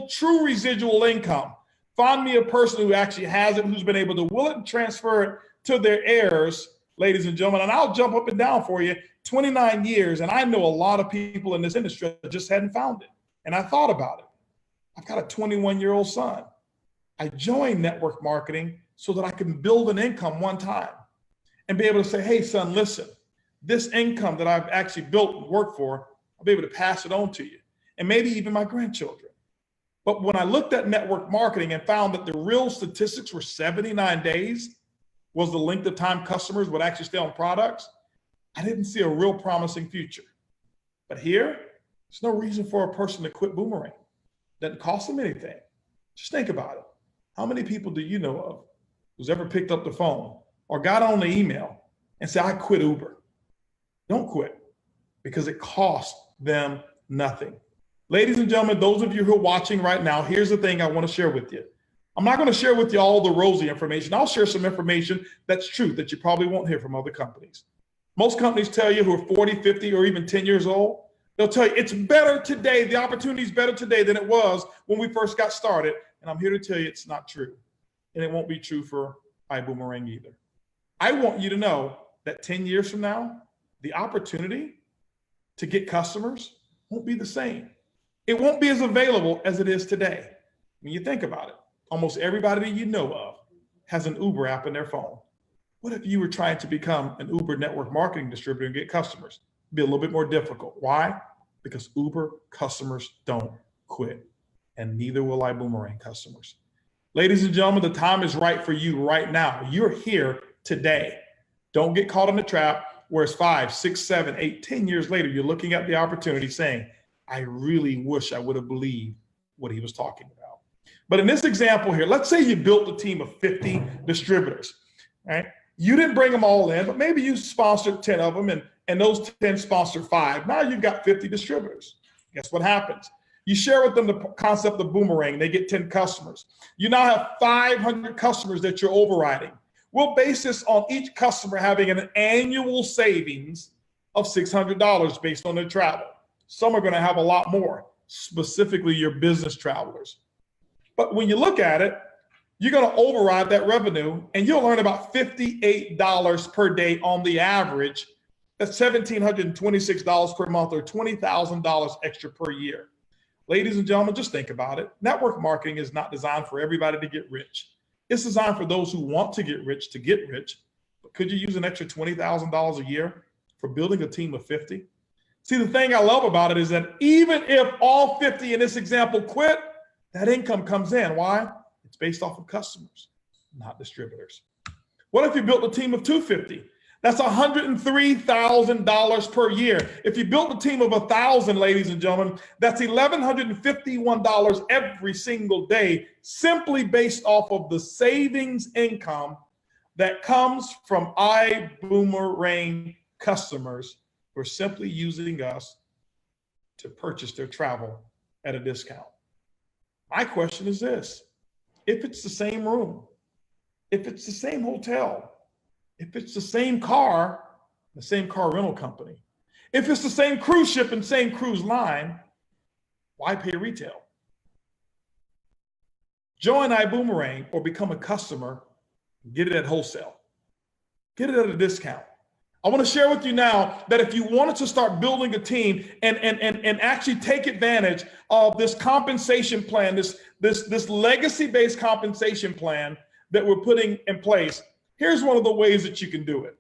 true residual income. Find me a person who actually has it, who's been able to will it and transfer it to their heirs, ladies and gentlemen, and I'll jump up and down for you, 29 years, and I know a lot of people in this industry that just hadn't found it. And I thought about it. I've got a 21-year-old son. I joined network marketing so that I can build an income one time and be able to say, hey, son, listen, this income that I've actually built and worked for, I'll be able to pass it on to you and maybe even my grandchildren. But when I looked at network marketing and found that the real statistics were 79 days was the length of time customers would actually stay on products, I didn't see a real promising future. But here, there's no reason for a person to quit Boomerang. Doesn't cost them anything. Just think about it. How many people do you know of who's ever picked up the phone or got on the email and said, I quit Uber? Don't quit, because it costs them nothing. Ladies and gentlemen, those of you who are watching right now, here's the thing I want to share with you. I'm not going to share with you all the rosy information. I'll share some information that's true that you probably won't hear from other companies. Most companies tell you who are 40, 50, or even 10 years old, they'll tell you it's better today. The opportunity is better today than it was when we first got started. And I'm here to tell you it's not true. And it won't be true for iBuumerang either. I want you to know that 10 years from now, the opportunity to get customers won't be the same. It won't be as available as it is today. When you think about it, almost everybody that you know of has an Uber app in their phone. What if you were trying to become an Uber network marketing distributor and get customers? It'd be a little bit more difficult. Why? Because Uber customers don't quit, and neither will iBoomerang customers. Ladies and gentlemen, the time is right for you right now. You're here today. Don't get caught in the trap where it's 5, 6, 7, 8, 10 years later, you're looking at the opportunity saying, I really wish I would have believed what he was talking about. But in this example here, let's say you built a team of 50 distributors, right? You didn't bring them all in, but maybe you sponsored 10 of them and those 10 sponsored 5. Now you've got 50 distributors. Guess what happens? You share with them the concept of Boomerang. They get 10 customers. You now have 500 customers that you're overriding. We'll base this on each customer having an annual savings of $600 based on their travel. Some are going to have a lot more, specifically your business travelers. But when you look at it, you're going to override that revenue and you'll earn about $58 per day on the average. That's $1,726 per month, or $20,000 extra per year. Ladies and gentlemen, just think about it. Network marketing is not designed for everybody to get rich. It's designed for those who want to get rich. But could you use an extra $20,000 a year for building a team of 50? See, the thing I love about it is that even if all 50 in this example quit, that income comes in. Why? It's based off of customers, not distributors. What if you built a team of 250? That's $103,000 per year. If you built a team of 1,000, ladies and gentlemen, that's $1,151 every single day, simply based off of the savings income that comes from iBoomerang customers who are simply using us to purchase their travel at a discount. My question is this: if it's the same room, if it's the same hotel, if it's the same car rental company, if it's the same cruise ship and same cruise line, why pay retail? Join iBoomerang or become a customer, get it at wholesale. Get it at a discount. I want to share with you now that if you wanted to start building a team and actually take advantage of this compensation plan, this legacy-based compensation plan that we're putting in place, here's one of the ways that you can do it.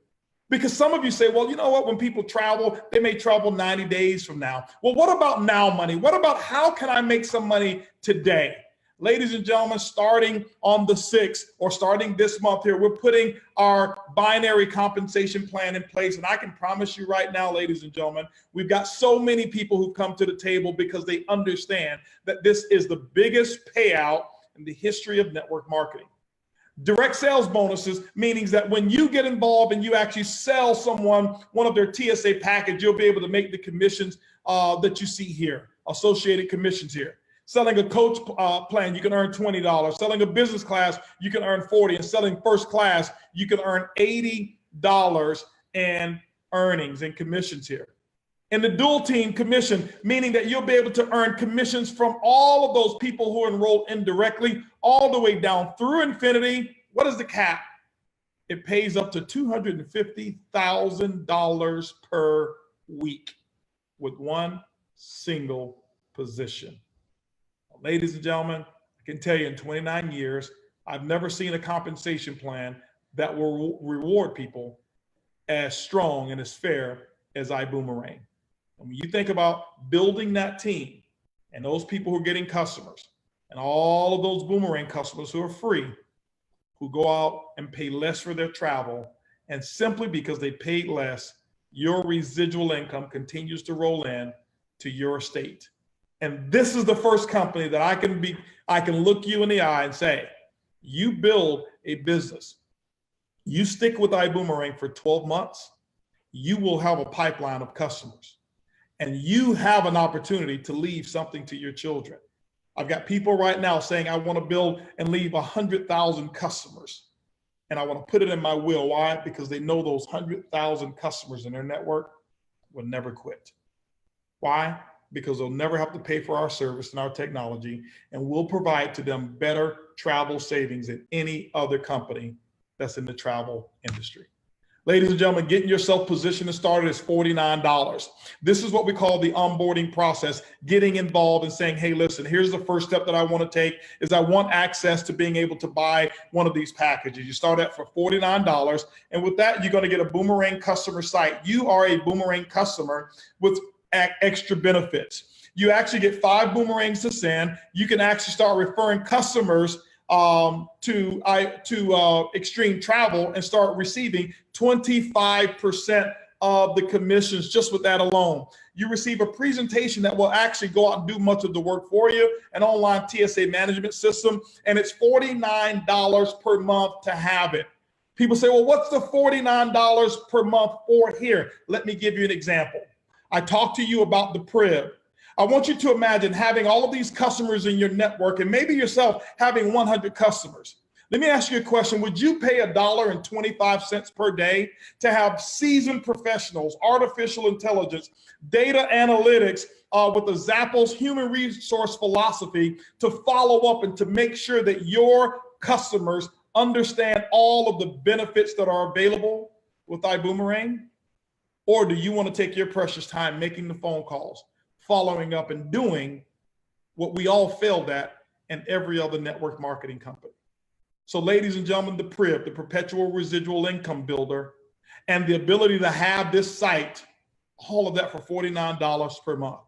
Because some of you say, well, you know what, when people travel, they may travel 90 days from now. Well, what about now money? What about how can I make some money today? Ladies and gentlemen, starting on the 6th or starting this month here, we're putting our binary compensation plan in place. And I can promise you right now, ladies and gentlemen, we've got so many people who've come to the table because they understand that this is the biggest payout in the history of network marketing. Direct sales bonuses, meaning that when you get involved and you actually sell someone one of their TSA package, you'll be able to make the commissions that you see here, associated commissions here. Selling a coach plan, you can earn $20. Selling a business class, you can earn $40. And selling first class, you can earn $80 in earnings and commissions here. And the dual team commission, meaning that you'll be able to earn commissions from all of those people who are enrolled indirectly, all the way down through infinity. What is the cap? It pays up to $250,000 per week with one single position. Ladies and gentlemen, I can tell you in 29 years, I've never seen a compensation plan that will reward people as strong and as fair as iBuumerang. And when you think about building that team and those people who are getting customers and all of those Boomerang customers who are free, who go out and pay less for their travel, and simply because they paid less, your residual income continues to roll in to your estate. And this is the first company that I can look you in the eye and say, you build a business, you stick with iBuumerang for 12 months, you will have a pipeline of customers, and you have an opportunity to leave something to your children. I've got people right now saying, I want to build and leave 100,000 customers. And I want to put it in my will. Why? Because they know those 100,000 customers in their network will never quit. Why? Because they'll never have to pay for our service and our technology, and we'll provide to them better travel savings than any other company that's in the travel industry. Ladies and gentlemen, getting yourself positioned and started is $49. This is what we call the onboarding process, getting involved and saying, hey, listen, here's the first step that I want to take is I want access to being able to buy one of these packages. You start at for $49. And with that, you're going to get a Boomerang customer site. You are a Boomerang customer with extra benefits. You actually get 5 boomerangs to send. You can actually start referring customers to Extreme Travel and start receiving 25% of the commissions just with that alone. You receive a presentation that will actually go out and do much of the work for you, an online TSA management system, and it's $49 per month to have it. People say, well, what's the $49 per month for here? Let me give you an example. I talked to you about the Prib. I want you to imagine having all of these customers in your network and maybe yourself having 100 customers. Let me ask you a question. Would you pay $1.25 per day to have seasoned professionals, artificial intelligence, data analytics with a Zappos human resource philosophy to follow up and to make sure that your customers understand all of the benefits that are available with iBuumerang? Or do you want to take your precious time making the phone calls, following up and doing what we all failed at in every other network marketing company? So ladies and gentlemen, the Prib, the perpetual residual income builder, and the ability to have this site, all of that for $49 per month.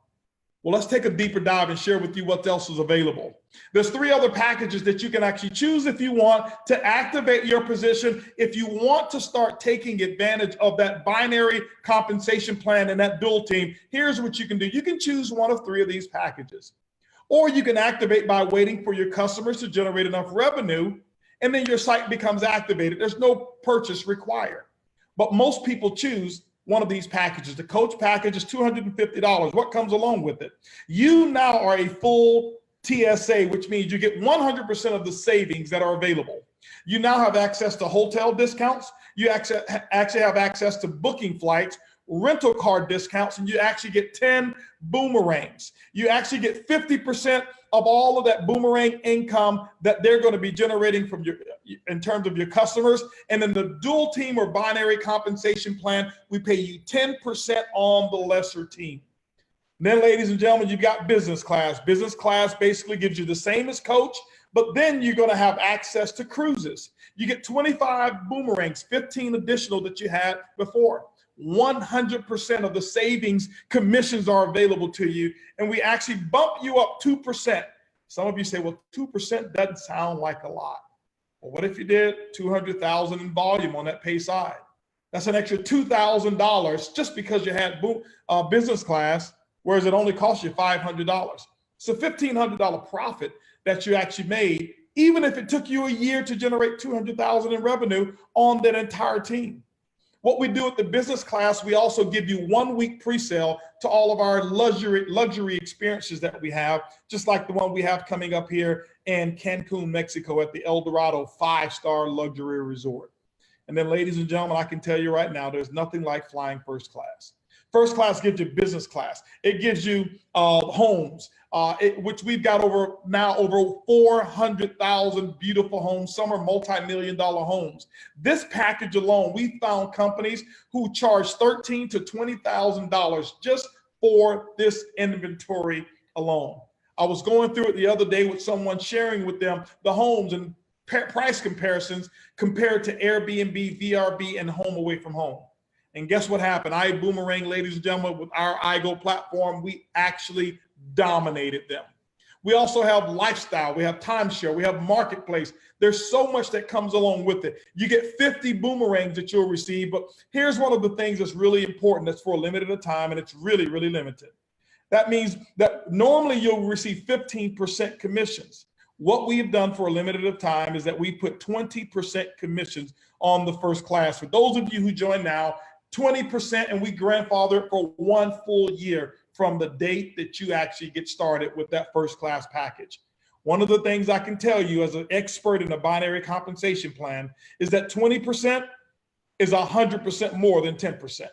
Well, let's take a deeper dive and share with you what else is available. There's 3 other packages that you can actually choose if you want to activate your position. If you want to start taking advantage of that binary compensation plan and that dual team, here's what you can do. You can choose one of 3 of these packages. Or you can activate by waiting for your customers to generate enough revenue, and then your site becomes activated. There's no purchase required. But most people choose one of these packages. The coach package is $250. What comes along with it? You now are a full TSA, which means you get 100% of the savings that are available. You now have access to hotel discounts. You actually have access to booking flights, rental car discounts, and you actually get 10 boomerangs. You actually get 50% of all of that boomerang income that they're going to be generating from your, in terms of your customers. And then the dual team or binary compensation plan, we pay you 10% on the lesser team. And then, ladies and gentlemen, you've got business class. Business class basically gives you the same as coach, but then you're going to have access to cruises. You get 25 boomerangs, 15 additional that you had before. 100% of the savings commissions are available to you, and we actually bump you up 2%. Some of you say, well, 2% doesn't sound like a lot. Well, what if you did 200,000 in volume on that pay side? That's an extra $2,000 just because you had business class, whereas it only cost you $500. It's a $1,500 profit that you actually made, even if it took you a year to generate 200,000 in revenue on that entire team. What we do at the business class, we also give you 1 week pre-sale to all of our luxury experiences that we have, just like the one we have coming up here in Cancun, Mexico at the El Dorado 5-star luxury resort. And then, ladies and gentlemen, I can tell you right now, there's nothing like flying first class. First class gives you business class. It gives you homes, which we've got over 400,000 beautiful homes. Some are multi-million-dollar homes. This package alone, we found companies who charge $13,000 to $20,000 just for this inventory alone. I was going through it the other day with someone sharing with them the homes and price comparisons compared to Airbnb, VRB, and home away from home. And guess what happened? iBuumerang, ladies and gentlemen, with our iGo platform, we actually dominated them. We also have lifestyle, we have timeshare, we have marketplace. There's so much that comes along with it. You get 50 boomerangs that you'll receive, but here's one of the things that's really important that's for a limited time, and it's really, really limited. That means that normally you'll receive 15% commissions. What we've done for a limited time is that we put 20% commissions on the first class. For those of you who join now, 20%, and we grandfather it for 1 full year from the date that you actually get started with that first class package. One of the things I can tell you as an expert in a binary compensation plan is that 20% is 100% more than 10%.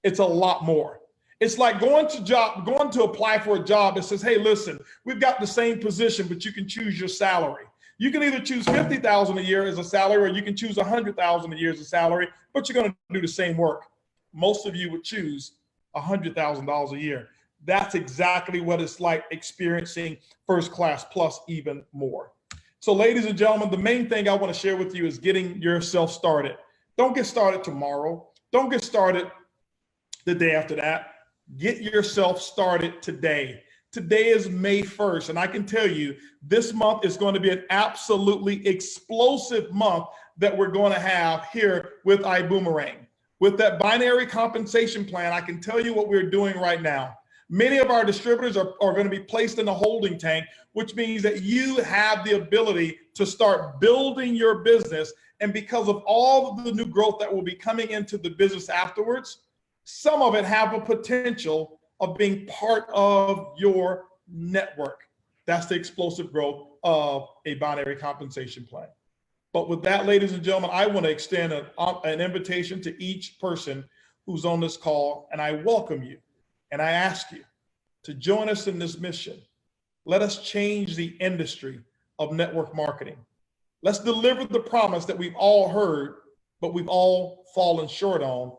It's a lot more. It's like going to apply for a job that says, hey, listen, we've got the same position, but you can choose your salary. You can either choose $50,000 a year as a salary, or you can choose $100,000 a year as a salary, but you're going to do the same work. Most of you would choose $100,000 a year. That's exactly what it's like experiencing first class plus even more. So ladies and gentlemen, the main thing I want to share with you is getting yourself started. Don't get started tomorrow. Don't get started the day after that. Get yourself started today. Today is May 1st, and I can tell you this month is going to be an absolutely explosive month that we're going to have here with iBuumerang. With that binary compensation plan, I can tell you what we're doing right now. Many of our distributors are going to be placed in a holding tank, which means that you have the ability to start building your business. And because of all of the new growth that will be coming into the business afterwards, some of it have a potential of being part of your network. That's the explosive growth of a binary compensation plan. But with that, ladies and gentlemen, I want to extend an invitation to each person who's on this call, and I welcome you. And I ask you to join us in this mission. Let us change the industry of network marketing. Let's deliver the promise that we've all heard, but we've all fallen short on,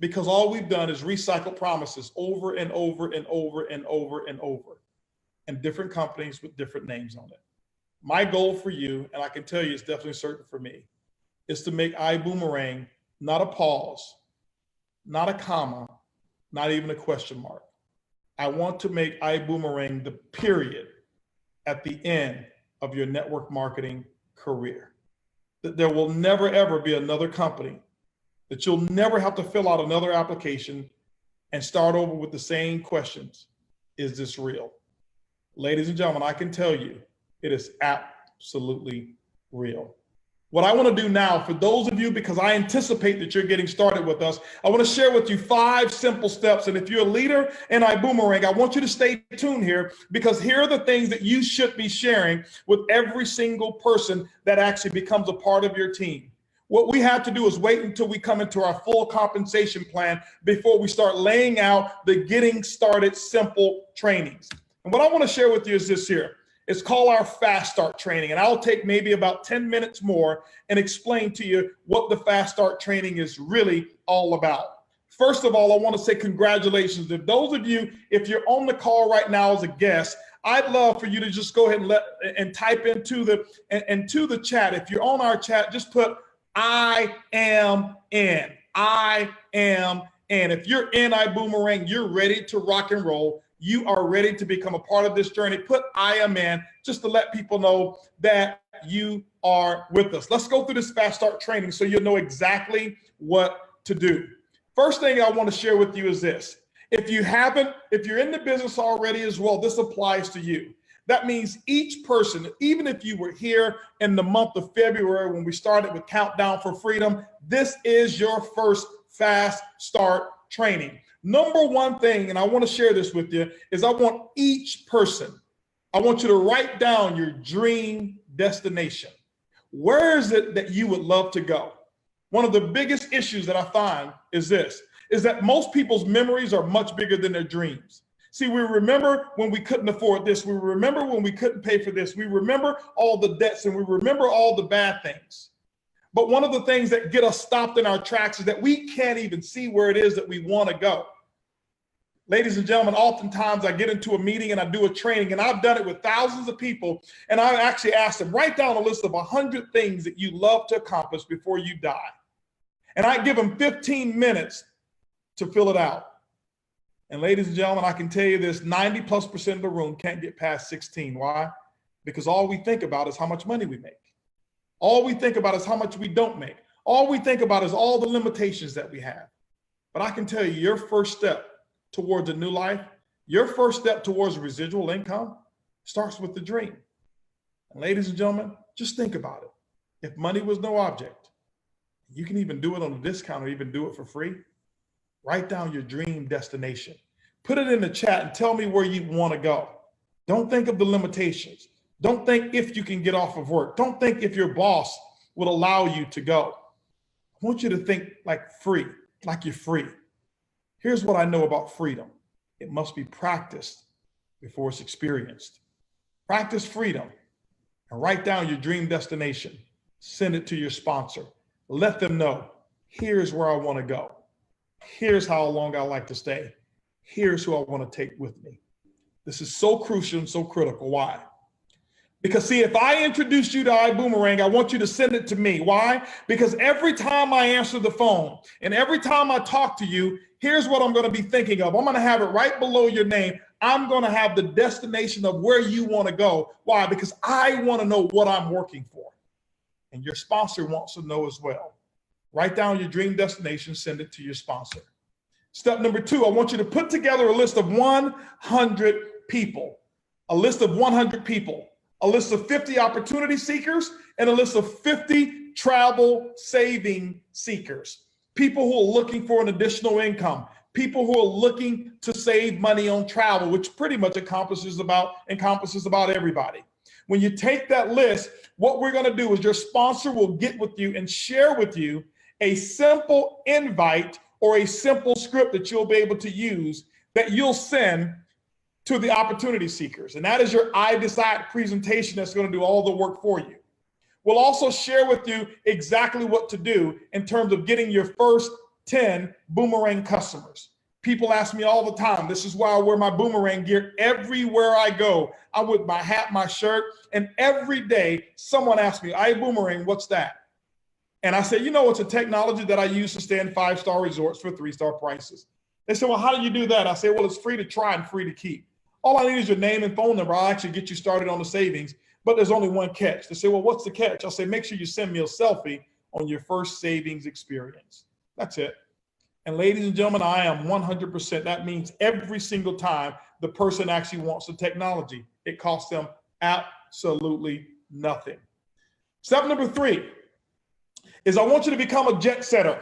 because all we've done is recycle promises over and over and over and over and over, and different companies with different names on it. My goal for you, and I can tell you it's definitely certain for me, is to make iBuumerang not a pause, not a comma, not even a question mark. I want to make iBuumerang the period at the end of your network marketing career. That there will never, ever be another company, that you'll never have to fill out another application and start over with the same questions. Is this real? Ladies and gentlemen, I can tell you it is absolutely real. What I want to do now, for those of you, because I anticipate that you're getting started with us, I want to share with you 5 simple steps. And if you're a leader in iBuumerang, I want you to stay tuned here, because here are the things that you should be sharing with every single person that actually becomes a part of your team. What we have to do is wait until we come into our full compensation plan before we start laying out the getting started simple trainings. And what I want to share with you is this here. It's called our Fast Start training, and I'll take maybe about 10 minutes more and explain to you what the Fast Start training is really all about. First of all, I want to say congratulations. If those of you, if you're on the call right now as a guest, I'd love for you to just go ahead and type into the chat. If you're on our chat, just put I am in. I am in. If you're in iBuumerang, you're ready to rock and roll. You are ready to become a part of this journey. Put I am in, just to let people know that you are with us. Let's go through this Fast Start training so you'll know exactly what to do. First thing I want to share with you is this. If you're in the business already as well, this applies to you. That means each person, even if you were here in the month of February when we started with Countdown for Freedom, this is your first Fast Start training. Number one thing, and I want to share this with you, is I want each person, I want you to write down your dream destination. Where is it that you would love to go? One of the biggest issues that I find is this, is that most people's memories are much bigger than their dreams. See, we remember when we couldn't afford this. We remember when we couldn't pay for this. We remember all the debts, and we remember all the bad things. But one of the things that get us stopped in our tracks is that we can't even see where it is that we want to go. Ladies and gentlemen, oftentimes I get into a meeting and I do a training, and I've done it with thousands of people, and I actually ask them, write down a list of 100 things that you love to accomplish before you die. And I give them 15 minutes to fill it out. And ladies and gentlemen, I can tell you this, 90+% of the room can't get past 16. Why? Because all we think about is how much money we make. All we think about is how much we don't make. All we think about is all the limitations that we have. But I can tell you, your first step towards a new life, your first step towards residual income starts with the dream. And ladies and gentlemen, just think about it. If money was no object, you can even do it on a discount or even do it for free. Write down your dream destination. Put it in the chat and tell me where you want to go. Don't think of the limitations. Don't think if you can get off of work. Don't think if your boss would allow you to go. I want you to think like free, like you're free. Here's what I know about freedom. It must be practiced before it's experienced. Practice freedom and write down your dream destination. Send it to your sponsor. Let them know, here's where I want to go. Here's how long I like to stay. Here's who I want to take with me. This is so crucial and so critical. Why? Because see, if I introduce you to iBuumerang, I want you to send it to me. Why? Because every time I answer the phone and every time I talk to you, here's what I'm going to be thinking of. I'm going to have it right below your name. I'm going to have the destination of where you want to go. Why? Because I want to know what I'm working for. And your sponsor wants to know as well. Write down your dream destination, send it to your sponsor. Step number 2, I want you to put together a list of 100 people, a list of 100 people, a list of 50 opportunity seekers, and a list of 50 travel saving seekers. People who are looking for an additional income, people who are looking to save money on travel, which pretty much encompasses about everybody. When you take that list, what we're going to do is your sponsor will get with you and share with you a simple invite or a simple script that you'll be able to use that you'll send to the opportunity seekers. And that is your I Decide presentation that's going to do all the work for you. We'll also share with you exactly what to do in terms of getting your first 10 Boomerang customers. People ask me all the time. This is why I wear my Boomerang gear everywhere I go. I'm with my hat, my shirt, and every day someone asks me, iBuumerang, what's that? And I say, you know, it's a technology that I use to stay in 5-star resorts for 3-star prices. They say, well, how do you do that? I say, well, it's free to try and free to keep. All I need is your name and phone number. I'll actually get you started on the savings, but there's only one catch. They say, well, what's the catch? I'll say, make sure you send me a selfie on your first savings experience. That's it. And ladies and gentlemen, I am 100%. That means every single time the person actually wants the technology, it costs them absolutely nothing. Step number 3 is I want you to become a jet setter.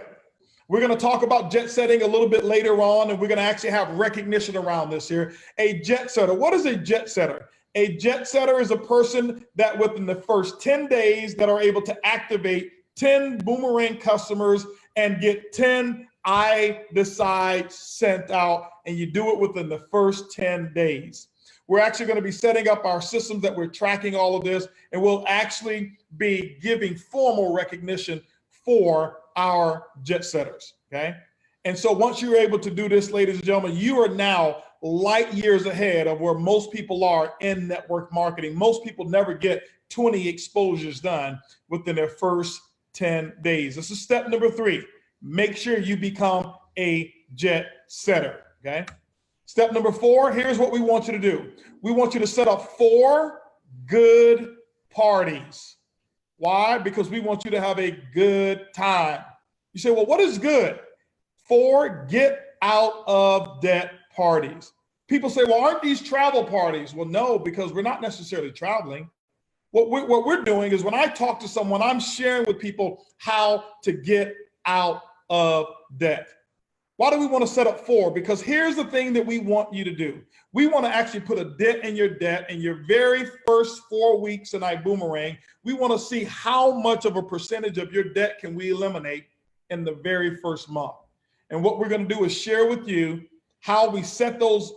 We're going to talk about jet setting a little bit later on, and we're going to actually have recognition around this here. A jet setter. What is a jet setter? A jet setter is a person that within the first 10 days that are able to activate 10 Boomerang customers and get 10 I Decide sent out, and you do it within the first 10 days. We're actually going to be setting up our systems that we're tracking all of this, and we'll actually be giving formal recognition for our jet setters, okay? And so once you're able to do this, ladies and gentlemen, you are now light years ahead of where most people are in network marketing. Most people never get 20 exposures done within their first 10 days. This is step number 3. Make sure you become a jet setter, okay? Step number 4, here's what we want you to do. We want you to set up 4 good parties. Why? Because we want you to have a good time. You say, well, what is good? 4 get out of debt parties. People say, well, aren't these travel parties? Well, no, because we're not necessarily traveling. What we're doing is when I talk to someone, I'm sharing with people how to get out of debt. Why do we want to set up 4? Because here's the thing that we want you to do. We want to actually put a dent in your debt in your very first 4 weeks in iBuumerang. We want to see how much of a percentage of your debt can we eliminate in the very first month. And what we're going to do is share with you how we set those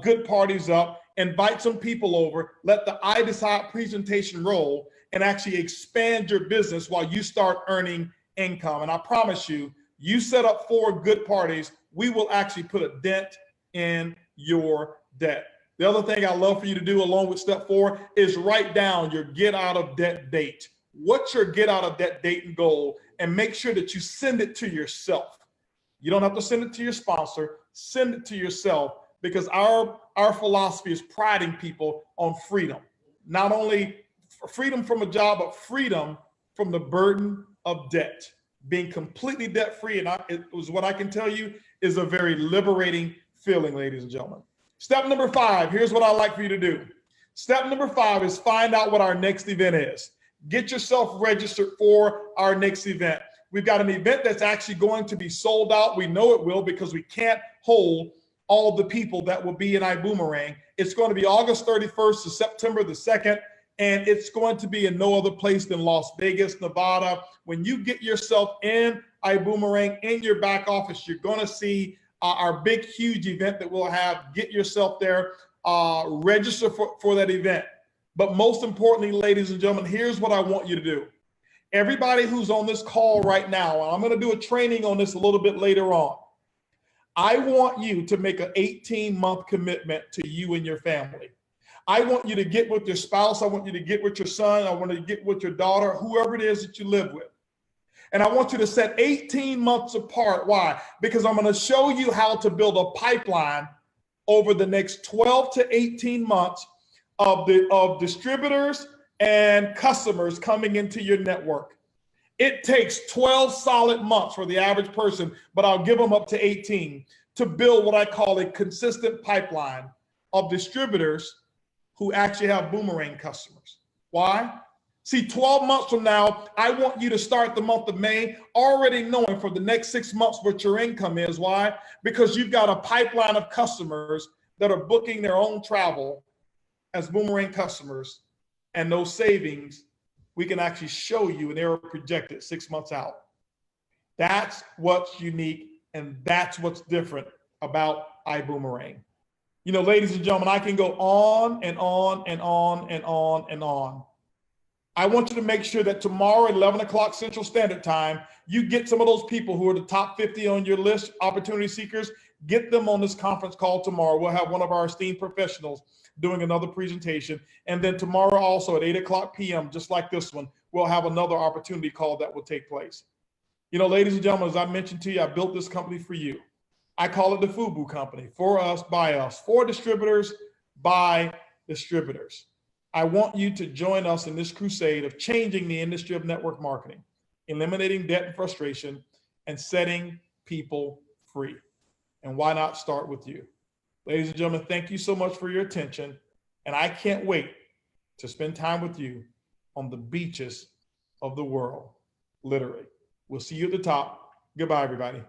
good parties up, invite some people over, let the I Decide presentation roll, and actually expand your business while you start earning income. And I promise you, you set up 4 good parties, we will actually put a dent in your debt. The other thing I love for you to do along with step 4 is write down your get out of debt date. What's your get out of debt date and goal? And make sure that you send it to yourself. You don't have to send it to your sponsor, send it to yourself, because our philosophy is priding people on freedom. Not only freedom from a job, but freedom from the burden of debt. Being completely debt free, and it was what I can tell you, is a very liberating feeling, ladies and gentlemen. Step number 5, here's what I'd like for you to do. Step number 5 is find out what our next event is. Get yourself registered for our next event. We've got an event that's actually going to be sold out. We know it will, because we can't hold all the people that will be in iBuumerang. It's going to be August 31st to September the 2nd, and it's going to be in no other place than Las Vegas, Nevada. When you get yourself in iBuumerang in your back office, you're going to see our big, huge event that we'll have. Get yourself there, register for that event. But most importantly, ladies and gentlemen, here's what I want you to do. Everybody who's on this call right now, and I'm going to do a training on this a little bit later on. I want you to make an 18-month commitment to you and your family. I want you to get with your spouse. I want you to get with your son. I want you to get with your daughter, whoever it is that you live with. And I want you to set 18 months apart. Why? Because I'm going to show you how to build a pipeline over the next 12 to 18 months of distributors and customers coming into your network. It takes 12 solid months for the average person, but I'll give them up to 18 to build what I call a consistent pipeline of distributors who actually have Boomerang customers. Why? See, 12 months from now, I want you to start the month of May already knowing for the next 6 months what your income is. Why? Because you've got a pipeline of customers that are booking their own travel as Boomerang customers, and those savings we can actually show you, and they're projected 6 months out. That's what's unique, and that's what's different about iBuumerang. You know, ladies and gentlemen, I can go on and on and on and on and on. I want you to make sure that tomorrow at 11 o'clock Central Standard Time, you get some of those people who are the top 50 on your list, opportunity seekers, get them on this conference call tomorrow. We'll have one of our esteemed professionals doing another presentation. And then tomorrow also at 8 o'clock p.m., just like this one, we'll have another opportunity call that will take place. You know, ladies and gentlemen, as I mentioned to you, I built this company for you. I call it the FUBU company, for us, by us, for distributors, by distributors. I want you to join us in this crusade of changing the industry of network marketing, eliminating debt and frustration, and setting people free. And why not start with you? Ladies and gentlemen, thank you so much for your attention. And I can't wait to spend time with you on the beaches of the world, literally. We'll see you at the top. Goodbye, everybody.